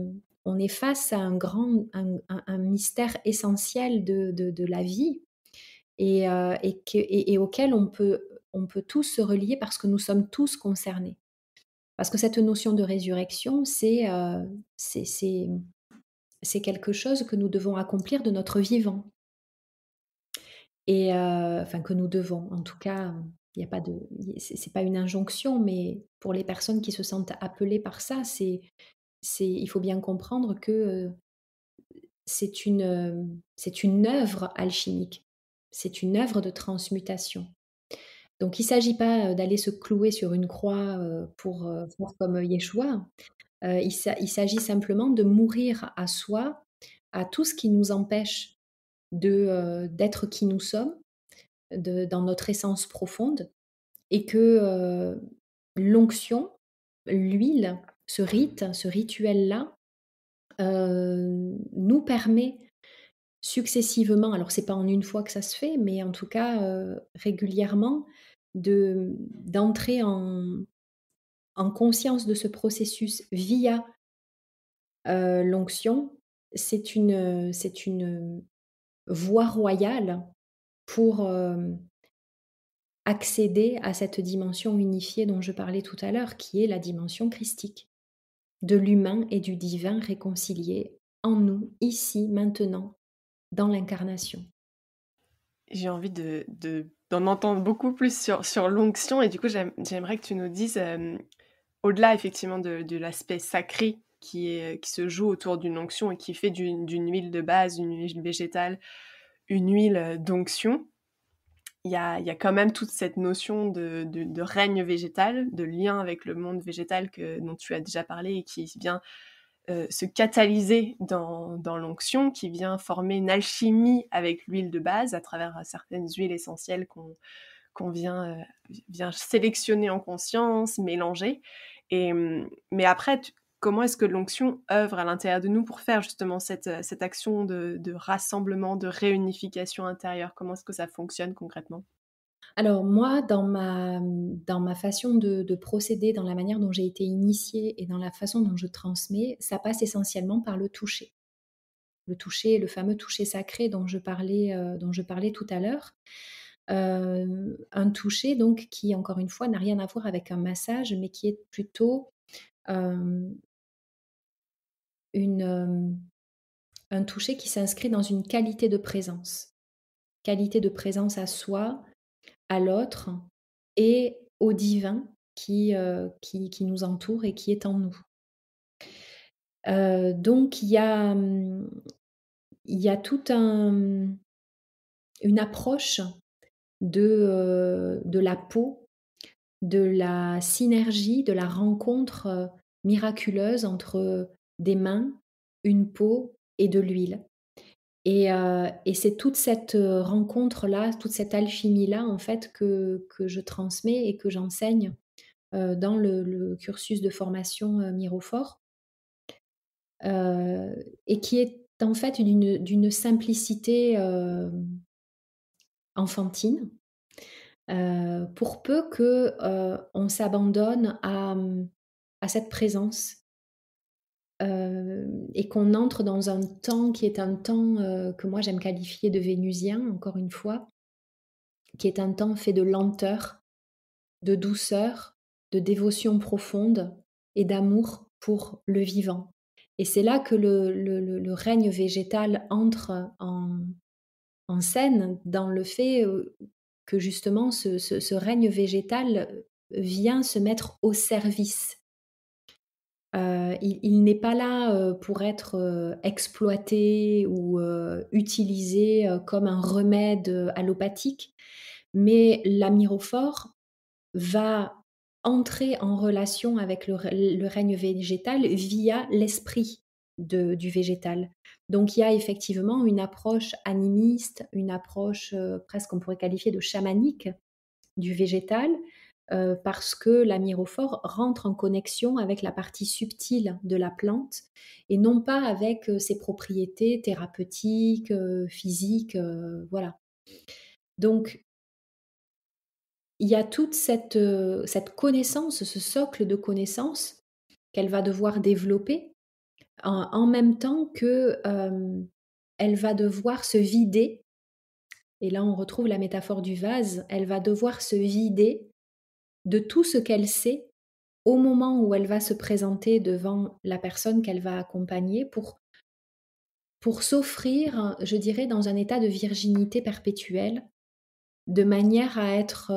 on est face à un mystère essentiel de la vie et auquel on peut tous se relier parce que nous sommes tous concernés. Parce que cette notion de résurrection, c'est c'est quelque chose que nous devons accomplir de notre vivant et enfin que nous devons. En tout cas, il y a pas de c'est pas une injonction, mais pour les personnes qui se sentent appelées par ça, il faut bien comprendre que, c'est une œuvre alchimique. C'est une œuvre de transmutation. Donc il ne s'agit pas, d'aller se clouer sur une croix, pour, faire comme Yeshua. Il s'agit simplement de mourir à soi, à tout ce qui nous empêche d'être qui nous sommes, dans notre essence profonde et que l'onction, l'huile, ce rite, ce rituel-là, nous permet successivement, alors c'est pas en une fois que ça se fait, mais en tout cas régulièrement, d'entrer en conscience de ce processus via l'onction, c'est une voie royale pour accéder à cette dimension unifiée dont je parlais tout à l'heure, qui est la dimension christique, de l'humain et du divin réconciliés en nous, ici, maintenant, dans l'incarnation. J'ai envie d'en entendre beaucoup plus sur l'onction et du coup, j'aimerais que tu nous dises, au-delà effectivement de l'aspect sacré qui se joue autour d'une onction et qui fait d'une huile de base, une huile végétale, une huile, d'onction. Il y a quand même toute cette notion de règne végétal, de lien avec le monde végétal dont tu as déjà parlé et qui vient se catalyser dans l'onction, qui vient former une alchimie avec l'huile de base à travers certaines huiles essentielles qu'on vient sélectionner en conscience, mélanger. Mais après, comment est-ce que l'onction œuvre à l'intérieur de nous pour faire justement cette action de rassemblement, de réunification intérieure? Comment est-ce que ça fonctionne concrètement? Alors moi, dans ma façon de procéder, dans la manière dont j'ai été initiée et dans la façon dont je transmets, ça passe essentiellement par le toucher. Le toucher, le fameux toucher sacré dont je parlais tout à l'heure. Un toucher donc qui, encore une fois, n'a rien à voir avec un massage, mais qui est plutôt euh, une, un toucher qui s'inscrit dans une qualité de présence. Qualité de présence à soi, à l'autre et au divin qui nous entoure et qui est en nous. Donc il y a toute une approche de la peau, de la synergie, de la rencontre miraculeuse entre des mains, une peau et de l'huile. Et c'est toute cette rencontre-là, toute cette alchimie-là, en fait, que je transmets et que j'enseigne dans le cursus de formation Mirophore, et qui est en fait d'une simplicité enfantine, pour peu que on s'abandonne à cette présence, et qu'on entre dans un temps qui est un temps que moi j'aime qualifier de vénusien, encore une fois, qui est un temps fait de lenteur, de douceur, de dévotion profonde et d'amour pour le vivant. Et c'est là que le règne végétal entre en scène, dans le fait que justement ce règne végétal vient se mettre au service. Il n'est pas là pour être exploité ou utilisé comme un remède allopathique, mais l'amyrophore va entrer en relation avec le règne végétal via l'esprit du végétal. Donc il y a effectivement une approche animiste, une approche presque on pourrait qualifier de chamanique du végétal, parce que l'amyrophore rentre en connexion avec la partie subtile de la plante et non pas avec ses propriétés thérapeutiques, physiques, voilà. Donc il y a toute cette connaissance, ce socle de connaissances qu'elle va devoir développer en même temps que elle va devoir se vider. Et là, on retrouve la métaphore du vase. Elle va devoir se vider de tout ce qu'elle sait au moment où elle va se présenter devant la personne qu'elle va accompagner pour s'offrir, je dirais, dans un état de virginité perpétuelle, de manière à être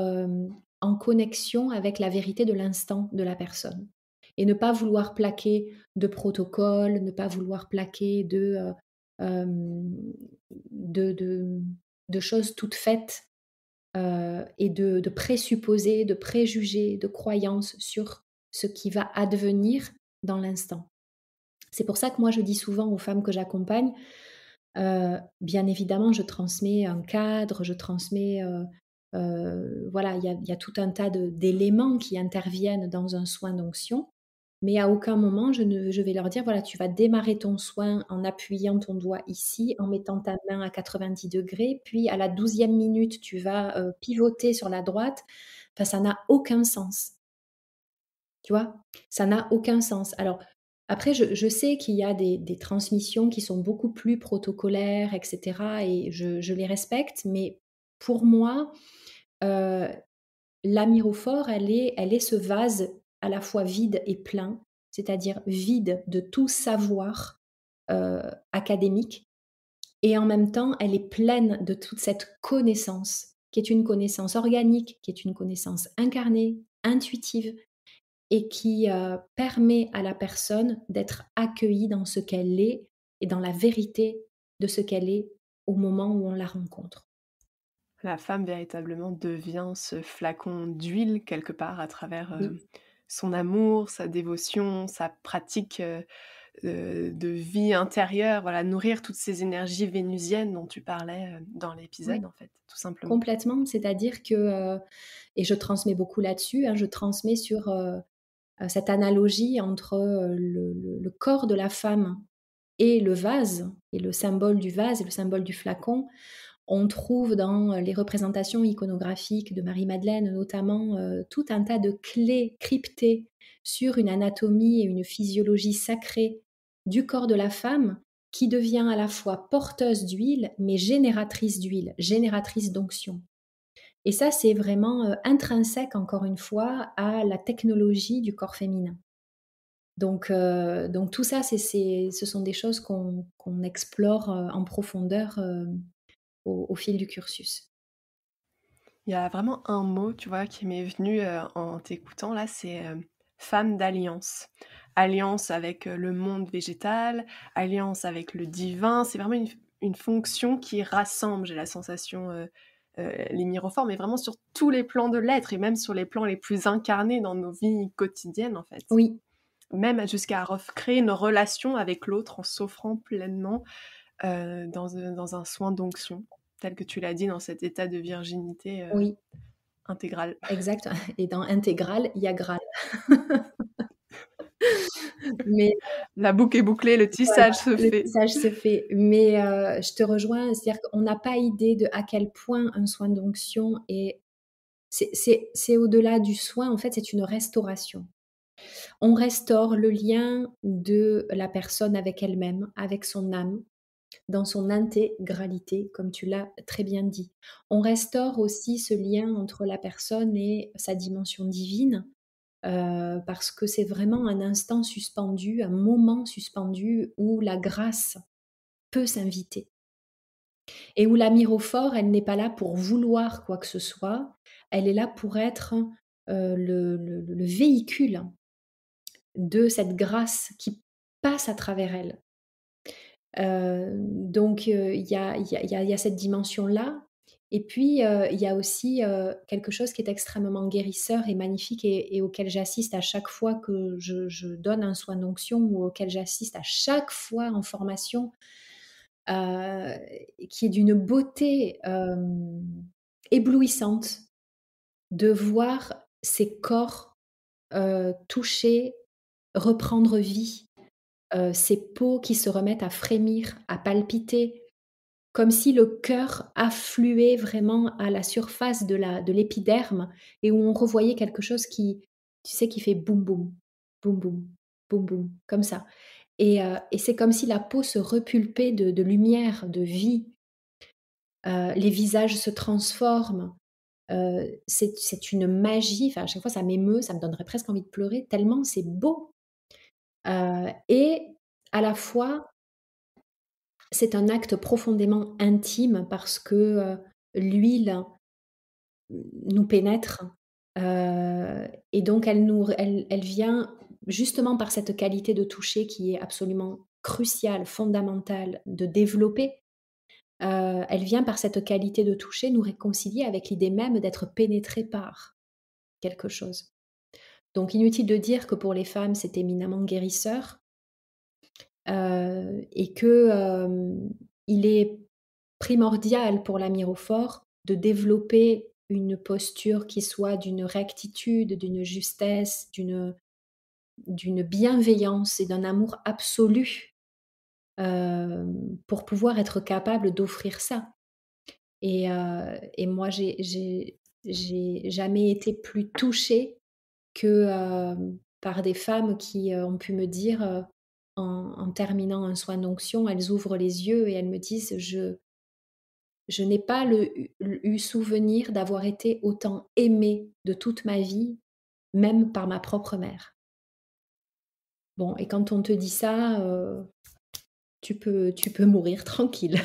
en connexion avec la vérité de l'instant de la personne. Et ne pas vouloir plaquer de protocole, ne pas vouloir plaquer euh, de choses toutes faites, et de présupposer, de préjugés, de croyances sur ce qui va advenir dans l'instant. C'est pour ça que moi je dis souvent aux femmes que j'accompagne, bien évidemment je transmets un cadre, je transmets, voilà, il y a tout un tas d'éléments qui interviennent dans un soin d'onction, Mais à aucun moment, je vais leur dire, voilà, tu vas démarrer ton soin en appuyant ton doigt ici, en mettant ta main à 90 degrés, puis à la 12e minute, tu vas pivoter sur la droite. Enfin, ça n'a aucun sens. Tu vois? Ça n'a aucun sens. Alors, après, je sais qu'il y a des transmissions qui sont beaucoup plus protocolaires, et cetera, et je les respecte, mais pour moi, heu, l'amyrophore, elle est ce vase à la fois vide et plein, c'est-à-dire vide de tout savoir, académique, et en même temps, elle est pleine de toute cette connaissance, qui est une connaissance organique, qui est une connaissance incarnée, intuitive, et qui, permet à la personne d'être accueillie dans ce qu'elle est et dans la vérité de ce qu'elle est au moment où on la rencontre. La femme véritablement devient ce flacon d'huile quelque part à travers, Oui, son amour, sa dévotion, sa pratique, de vie intérieure, voilà, nourrir toutes ces énergies vénusiennes dont tu parlais, dans ouais, l'épisode en fait, tout simplement. complètement. C'est-à-dire que, et je transmets beaucoup là-dessus, hein, je transmets sur, cette analogie entre, le corps de la femme et le vase, et le symbole du vase et le symbole du flacon. On trouve dans les représentations iconographiques de Marie-Madeleine notamment, tout un tas de clés cryptées sur une anatomie et une physiologie sacrée du corps de la femme, qui devient à la fois porteuse d'huile, mais génératrice d'huile, génératrice d'onction. Et ça, c'est vraiment, intrinsèque encore une fois à la technologie du corps féminin. Donc tout ça, ce sont des choses qu'on explore, en profondeur, au fil du cursus. Il y a vraiment un mot, tu vois, qui m'est venu, en t'écoutant là, c'est, femme d'alliance. Alliance avec, le monde végétal, alliance avec le divin, c'est vraiment une fonction qui rassemble, j'ai la sensation, les miroirs, mais vraiment sur tous les plans de l'être et même sur les plans les plus incarnés dans nos vies quotidiennes, en fait. Oui, Même jusqu'à créer une relation avec l'autre en s'offrant pleinement, dans un soin d'onction, tel que tu l'as dit, dans cet état de virginité, oui, intégral. exact. Et dans intégral, il y a Graal. Mais La boucle est bouclée, le voilà, tissage se le fait. tissage se fait. Mais je te rejoins, c'est-à-dire qu'on n'a pas idée de à quel point un soin d'onction est c'est au-delà du soin, en fait, c'est une restauration. On restaure le lien de la personne avec elle-même, avec son âme, dans son intégralité, comme tu l'as très bien dit. On restaure aussi ce lien entre la personne et sa dimension divine, parce que c'est vraiment un instant suspendu, un moment suspendu où la grâce peut s'inviter et où la myrophore, elle n'est pas là pour vouloir quoi que ce soit, elle est là pour être, le véhicule de cette grâce qui passe à travers elle. Donc il y a cette dimension-là, et puis, il y a aussi, quelque chose qui est extrêmement guérisseur et magnifique, et auquel j'assiste à chaque fois que je donne un soin d'onction, ou auquel j'assiste à chaque fois en formation, heu, qui est d'une beauté, éblouissante, de voir ces corps, toucher, reprendre vie, ces peaux qui se remettent à frémir, à palpiter, comme si le cœur affluait vraiment à la surface de l'épiderme, et où on revoyait quelque chose qui, tu sais, qui fait boum boum, boum boum, boum boum, comme ça. Et c'est comme si la peau se repulpait de lumière, de vie. Les visages se transforment. C'est une magie, enfin, à chaque fois ça m'émeut, ça me donnerait presque envie de pleurer tellement c'est beau. Et à la fois, c'est un acte profondément intime, parce que, l'huile nous pénètre, et donc elle vient justement par cette qualité de toucher qui est absolument cruciale, fondamentale de développer. Elle vient par cette qualité de toucher nous réconcilier avec l'idée même d'être pénétré par quelque chose. Donc inutile de dire que pour les femmes, c'est éminemment guérisseur, et que, il est primordial pour la myrophore de développer une posture qui soit d'une rectitude, d'une justesse, d'une d'une bienveillance et d'un amour absolu pour pouvoir être capable d'offrir ça. Et moi, j'ai jamais été plus touchée que par des femmes qui ont pu me dire, en terminant un soin d'onction, elles ouvrent les yeux et elles me disent: Je n'ai pas eu souvenir d'avoir été autant aimée de toute ma vie, même par ma propre mère. Bon, et quand on te dit ça, tu peux mourir tranquille.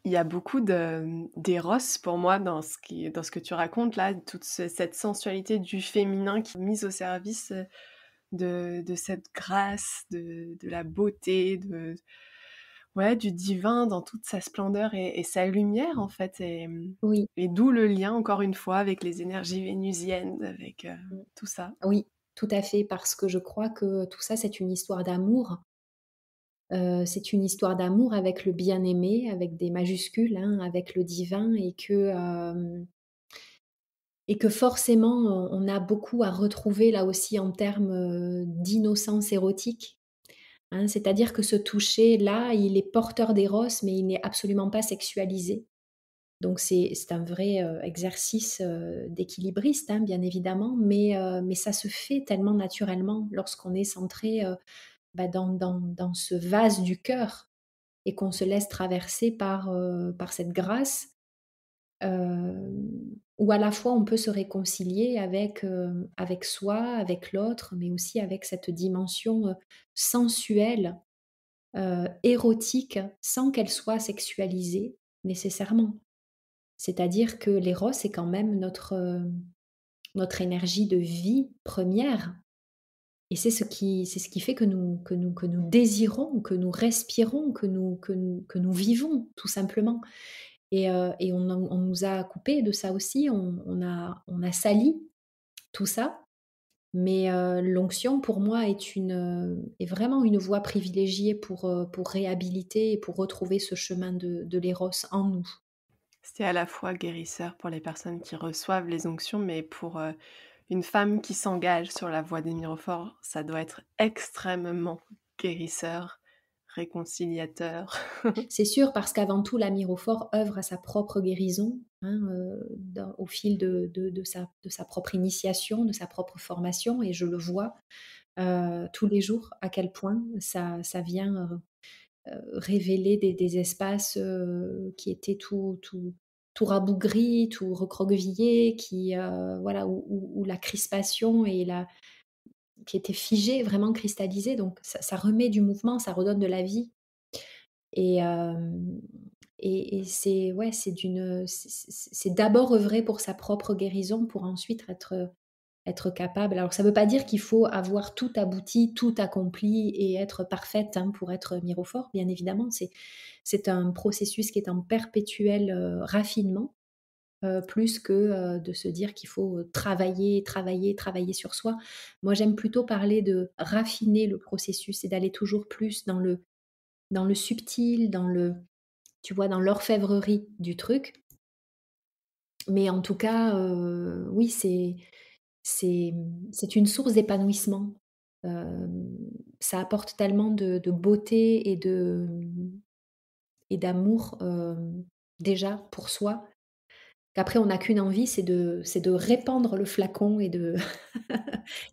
Il y a beaucoup d'éros pour moi dans ce que tu racontes là, toute cette sensualité du féminin qui est mise au service de cette grâce, de la beauté, ouais, du divin dans toute sa splendeur et sa lumière en fait. Oui, Et d'où le lien encore une fois avec les énergies vénusiennes, avec mmh, tout ça. oui, tout à fait, parce que je crois que tout ça, c'est une histoire d'amour. C'est une histoire d'amour avec le bien-aimé, avec des majuscules, hein, avec le divin, et que forcément, on a beaucoup à retrouver là aussi en termes, d'innocence érotique, hein. C'est-à-dire que ce toucher-là, il est porteur d'éros, mais il n'est absolument pas sexualisé. Donc c'est un vrai, exercice, d'équilibriste, hein, bien évidemment, mais ça se fait tellement naturellement lorsqu'on est centré, dans ce vase du cœur et qu'on se laisse traverser par cette grâce, où à la fois on peut se réconcilier avec soi, avec l'autre, mais aussi avec cette dimension, sensuelle, érotique, sans qu'elle soit sexualisée nécessairement. C'est-à-dire que l'éros, c'est quand même notre énergie de vie première, et c'est ce qui fait que nous désirons, que nous respirons, que nous vivons tout simplement. Et on nous a coupé de ça aussi, on a sali tout ça, mais l'onction pour moi est vraiment une voie privilégiée pour réhabiliter et pour retrouver ce chemin de l'éros en nous. C'est à la fois guérisseur pour les personnes qui reçoivent les onctions, mais pour, une femme qui s'engage sur la voie des miroirs, ça doit être extrêmement guérisseur, réconciliateur. C'est sûr, parce qu'avant tout, la Mirophore œuvre à sa propre guérison, hein, au fil de sa propre initiation, de sa propre formation, et je le vois tous les jours à quel point ça vient révéler des espaces qui étaient tout rabougris, tout recroquevillés, voilà, où la crispation qui était figée, vraiment cristallisée. Donc ça remet du mouvement, ça redonne de la vie. Et, c'est, ouais, c'est d'abord œuvrer pour sa propre guérison pour ensuite être capable. Alors ça ne veut pas dire qu'il faut avoir tout abouti, tout accompli et être parfaite, hein, pour être Mirophore, bien évidemment. C'est un processus qui est en perpétuel raffinement, plus que de se dire qu'il faut travailler, travailler, travailler sur soi. Moi, j'aime plutôt parler de raffiner le processus et d'aller toujours plus dans le subtil, tu vois, dans l'orfèvrerie du truc. Mais en tout cas, oui, c'est une source d'épanouissement. Ça apporte tellement de beauté et d'amour, déjà pour soi, qu'après on n'a qu'une envie, c'est de répandre le flacon et de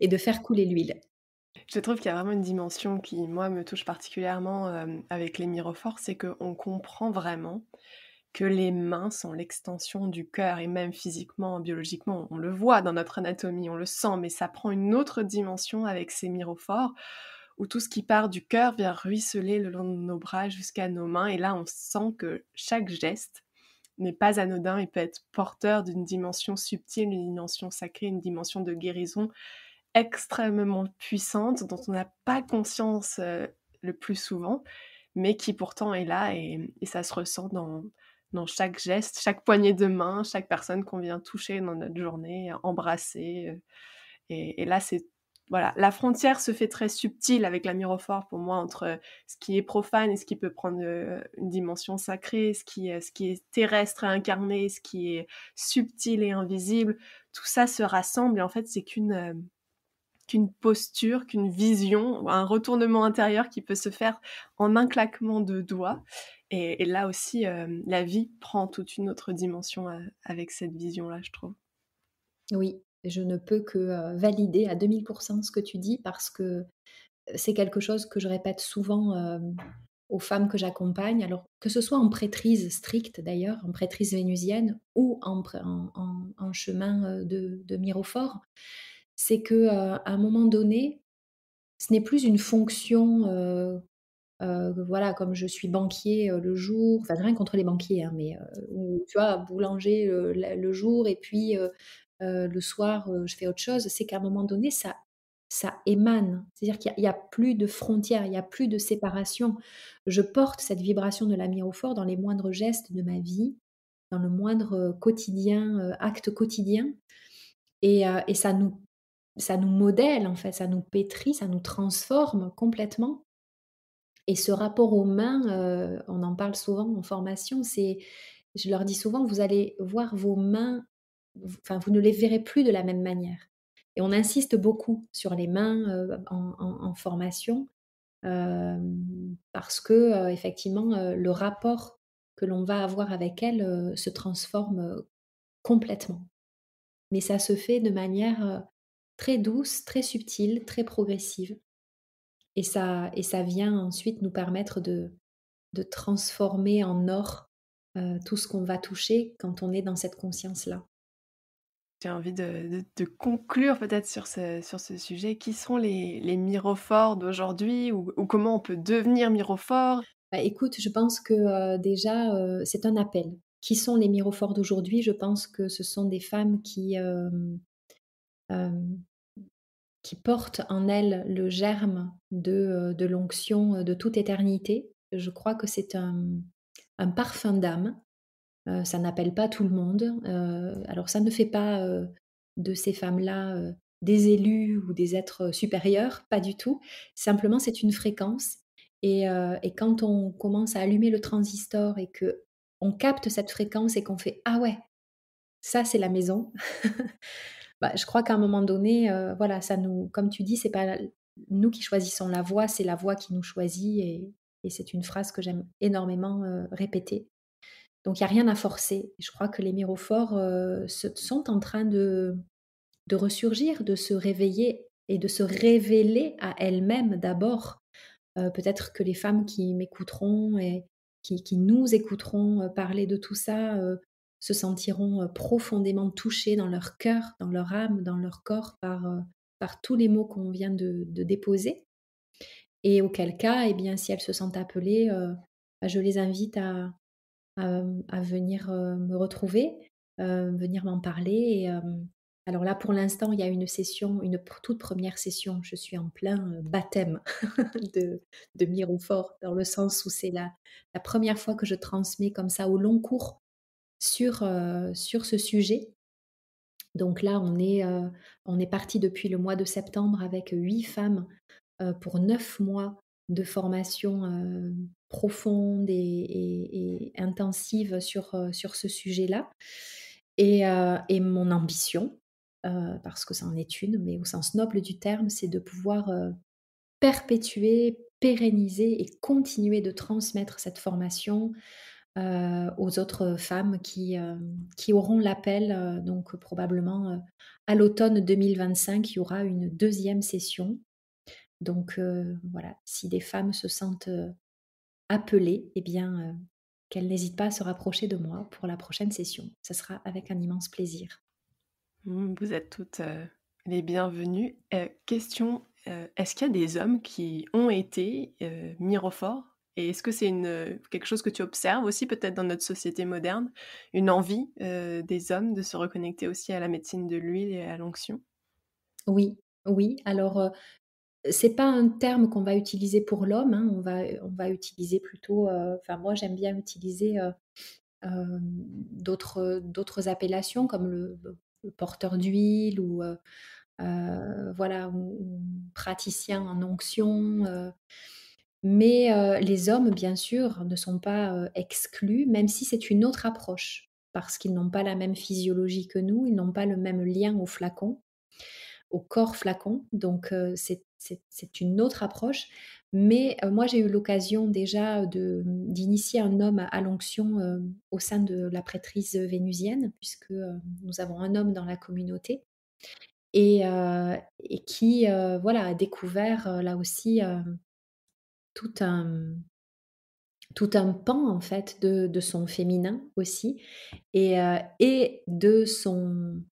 et de faire couler l'huile. Je trouve qu'il y a vraiment une dimension qui, moi, me touche particulièrement, avec les miroirs, c'est qu'on comprend vraiment que les mains sont l'extension du cœur et même physiquement, biologiquement, on le voit dans notre anatomie, on le sent, mais ça prend une autre dimension avec ces miroirs où tout ce qui part du cœur vient ruisseler le long de nos bras jusqu'à nos mains et là, on sent que chaque geste n'est pas anodin et peut être porteur d'une dimension subtile, une dimension sacrée, une dimension de guérison extrêmement puissante dont on n'a pas conscience, le plus souvent, mais qui pourtant est là et ça se ressent dans chaque geste, chaque poignée de main, chaque personne qu'on vient toucher dans notre journée, embrasser, et là, c'est voilà, la frontière se fait très subtile avec la myrophore pour moi entre ce qui est profane et ce qui peut prendre, une dimension sacrée, ce qui est terrestre et incarné, ce qui est subtil et invisible. Tout ça se rassemble et en fait, c'est qu'une posture, qu'une vision, un retournement intérieur qui peut se faire en un claquement de doigts et là aussi, la vie prend toute une autre dimension, avec cette vision-là, je trouve. Oui, je ne peux que, valider à 2000 ce que tu dis parce que c'est quelque chose que je répète souvent, aux femmes que j'accompagne. Alors que ce soit en prêtrise stricte d'ailleurs, en prêtrise vénusienne ou en chemin, de mirophore, c'est que, à un moment donné, ce n'est plus une fonction, voilà, comme je suis banquier, le jour, enfin rien contre les banquiers, hein, mais ou tu vois, boulanger, le jour et puis, le soir, je fais autre chose. C'est qu'à un moment donné, ça émane. C'est-à-dire qu'il y a plus de frontières, il y a plus de séparation. Je porte cette vibration de la mirophore dans les moindres gestes de ma vie, dans le moindre, quotidien, acte quotidien et ça nous modèle en fait, ça nous pétrit, ça nous transforme complètement et ce rapport aux mains, on en parle souvent en formation, je leur dis souvent: «Vous allez voir vos mains, enfin, vous ne les verrez plus de la même manière» et on insiste beaucoup sur les mains, en formation, parce que, effectivement, le rapport que l'on va avoir avec elles, se transforme, complètement. Mais ça se fait de manière, très douce, très subtile, très progressive et ça vient ensuite nous permettre de transformer en or, tout ce qu'on va toucher quand on est dans cette conscience-là. J'ai envie de conclure peut-être sur ce sujet. Qui sont les mirophores d'aujourd'hui ou comment on peut devenir mirophore? Bah, écoute, je pense que, déjà, c'est un appel. Qui sont les mirophores d'aujourd'hui? Je pense que ce sont des femmes hem, qui portent en elles le germe de l'onction, de toute éternité. Je crois que c'est un parfum d'âme. Ça n'appelle pas tout le monde. Alors ça ne fait pas, de ces femmes-là, des élus ou des êtres supérieurs, pas du tout. Simplement, c'est une fréquence et quand on commence à allumer le transistor et que on capte cette fréquence et qu'on fait: «Ah ouais, ça c'est la maison», bah, je crois qu'à un moment donné, voilà, ça nous comme tu dis, c'est pas nous qui choisissons la voie, c'est la voie qui nous choisit et c'est une phrase que j'aime énormément, répéter. Donc il y a rien à forcer. Je crois que les mirophores, sont en train de ressurgir, de se réveiller et de se révéler à elles-mêmes d'abord. Peut-être que les femmes qui m'écouteront et qui nous écouteront, parler de tout ça, se sentiront, profondément touchées dans leur cœur, dans leur âme, dans leur corps par tous les mots qu'on vient de déposer et auquel cas, eh bien, si elles se sentent appelées, bah, je les invite à venir, me retrouver, venir m'en parler et alors là, pour l'instant, il y a une session, toute première session, je suis en plein, baptême de Mirophore, dans le sens où c'est la première fois que je transmets comme ça au long cours sur ce sujet. Donc là, on est parti depuis le mois de septembre avec 8 femmes, pour 9 mois de formation, profonde et intensive sur ce sujet-là et mon ambition, parce que ça en est une, mais au sens noble du terme, c'est de pouvoir, perpétuer, pérenniser et continuer de transmettre cette formation, aux autres femmes qui auront l'appel, donc probablement, à l'automne 2025, il y aura une deuxième session donc voilà, si des femmes se sentent, appelées, eh bien, qu'elles n'hésitent pas à se rapprocher de moi pour la prochaine session. Ça sera avec un immense plaisir. Vous êtes toutes, les bienvenues. Question, est-ce qu'il y a des hommes qui ont été, mirophores? Et est-ce que c'est quelque chose que tu observes aussi peut-être dans notre société moderne? Une envie, des hommes de se reconnecter aussi à la médecine de l'huile et à l'onction? Oui, oui, alors, c'est pas un terme qu'on va utiliser pour l'homme, hein, on va utiliser plutôt, enfin moi j'aime bien utiliser, d'autres appellations comme le porteur d'huile voilà, ou praticien en onction. Mais les hommes, bien sûr, ne sont pas exclus, même si c'est une autre approche, parce qu'ils n'ont pas la même physiologie que nous, ils n'ont pas le même lien au flacon, au corps flacon. Donc, c'est une autre approche. Mais moi, j'ai eu l'occasion déjà d'initier un homme à l'onction au sein de la prêtrise vénusienne, puisque nous avons un homme dans la communauté. Et qui voilà, a découvert là aussi tout un, tout un pan en fait de son féminin aussi et de son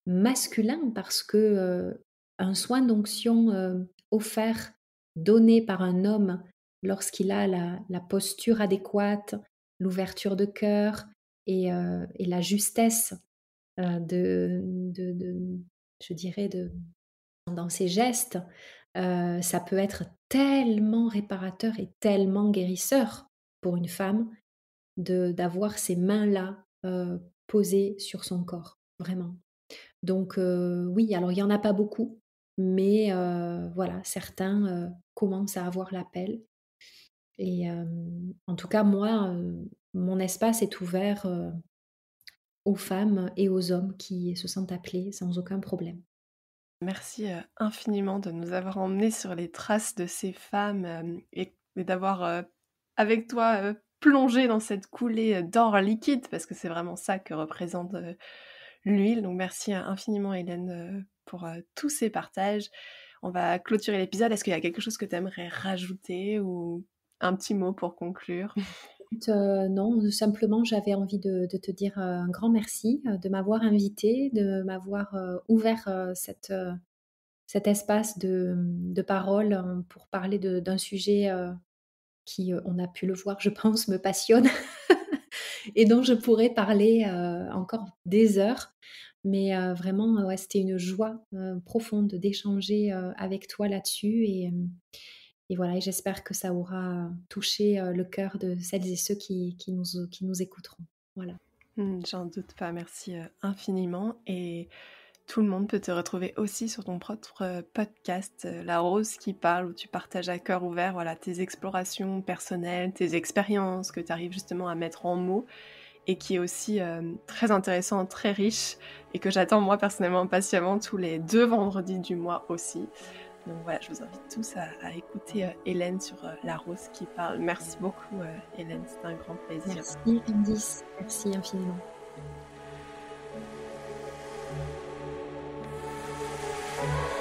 masculin parce que un soin d'onction offert, donné par un homme lorsqu'il a la posture adéquate, l'ouverture de cœur et la justesse je dirais, dans ses gestes, ça peut être tellement réparateur et tellement guérisseur pour une femme d'avoir ces mains-là posées sur son corps, vraiment. Donc oui, alors il y en a pas beaucoup, mais voilà, certains commencent à avoir l'appel. Et en tout cas, moi, mon espace est ouvert aux femmes et aux hommes qui se sentent appelés sans aucun problème. Merci, infiniment de nous avoir emmenés sur les traces de ces femmes, et d'avoir, avec toi, plongé dans cette coulée, d'or liquide parce que c'est vraiment ça que représente, l'huile. Donc merci, infiniment Hélène, pour, tous ces partages. On va clôturer l'épisode. Est-ce qu'il y a quelque chose que tu aimerais rajouter ou un petit mot pour conclure? Écoute, non, simplement j'avais envie de te dire un grand merci, de m'avoir invitée, de m'avoir ouvert cet espace de parole pour parler d'un sujet qui, on a pu le voir, je pense, me passionne et dont je pourrais parler encore des heures. Mais vraiment, ouais, c'était une joie profonde d'échanger avec toi là-dessus. Et voilà, et j'espère que ça aura touché le cœur de celles et ceux qui nous écouteront. Voilà. J'en doute pas. Merci, infiniment et tout le monde peut te retrouver aussi sur ton propre podcast, La Rose qui parle, où tu partages à cœur ouvert voilà, tes explorations personnelles, tes expériences que tu arrives justement à mettre en mots et qui est aussi très intéressant, très riche et que j'attends moi personnellement impatiemment tous les 2 vendredis du mois aussi. Donc voilà, je vous invite tous à écouter Hélène sur La Rose qui parle. Merci beaucoup Hélène, c'était un grand plaisir. Merci Candice, merci infiniment. Thank you.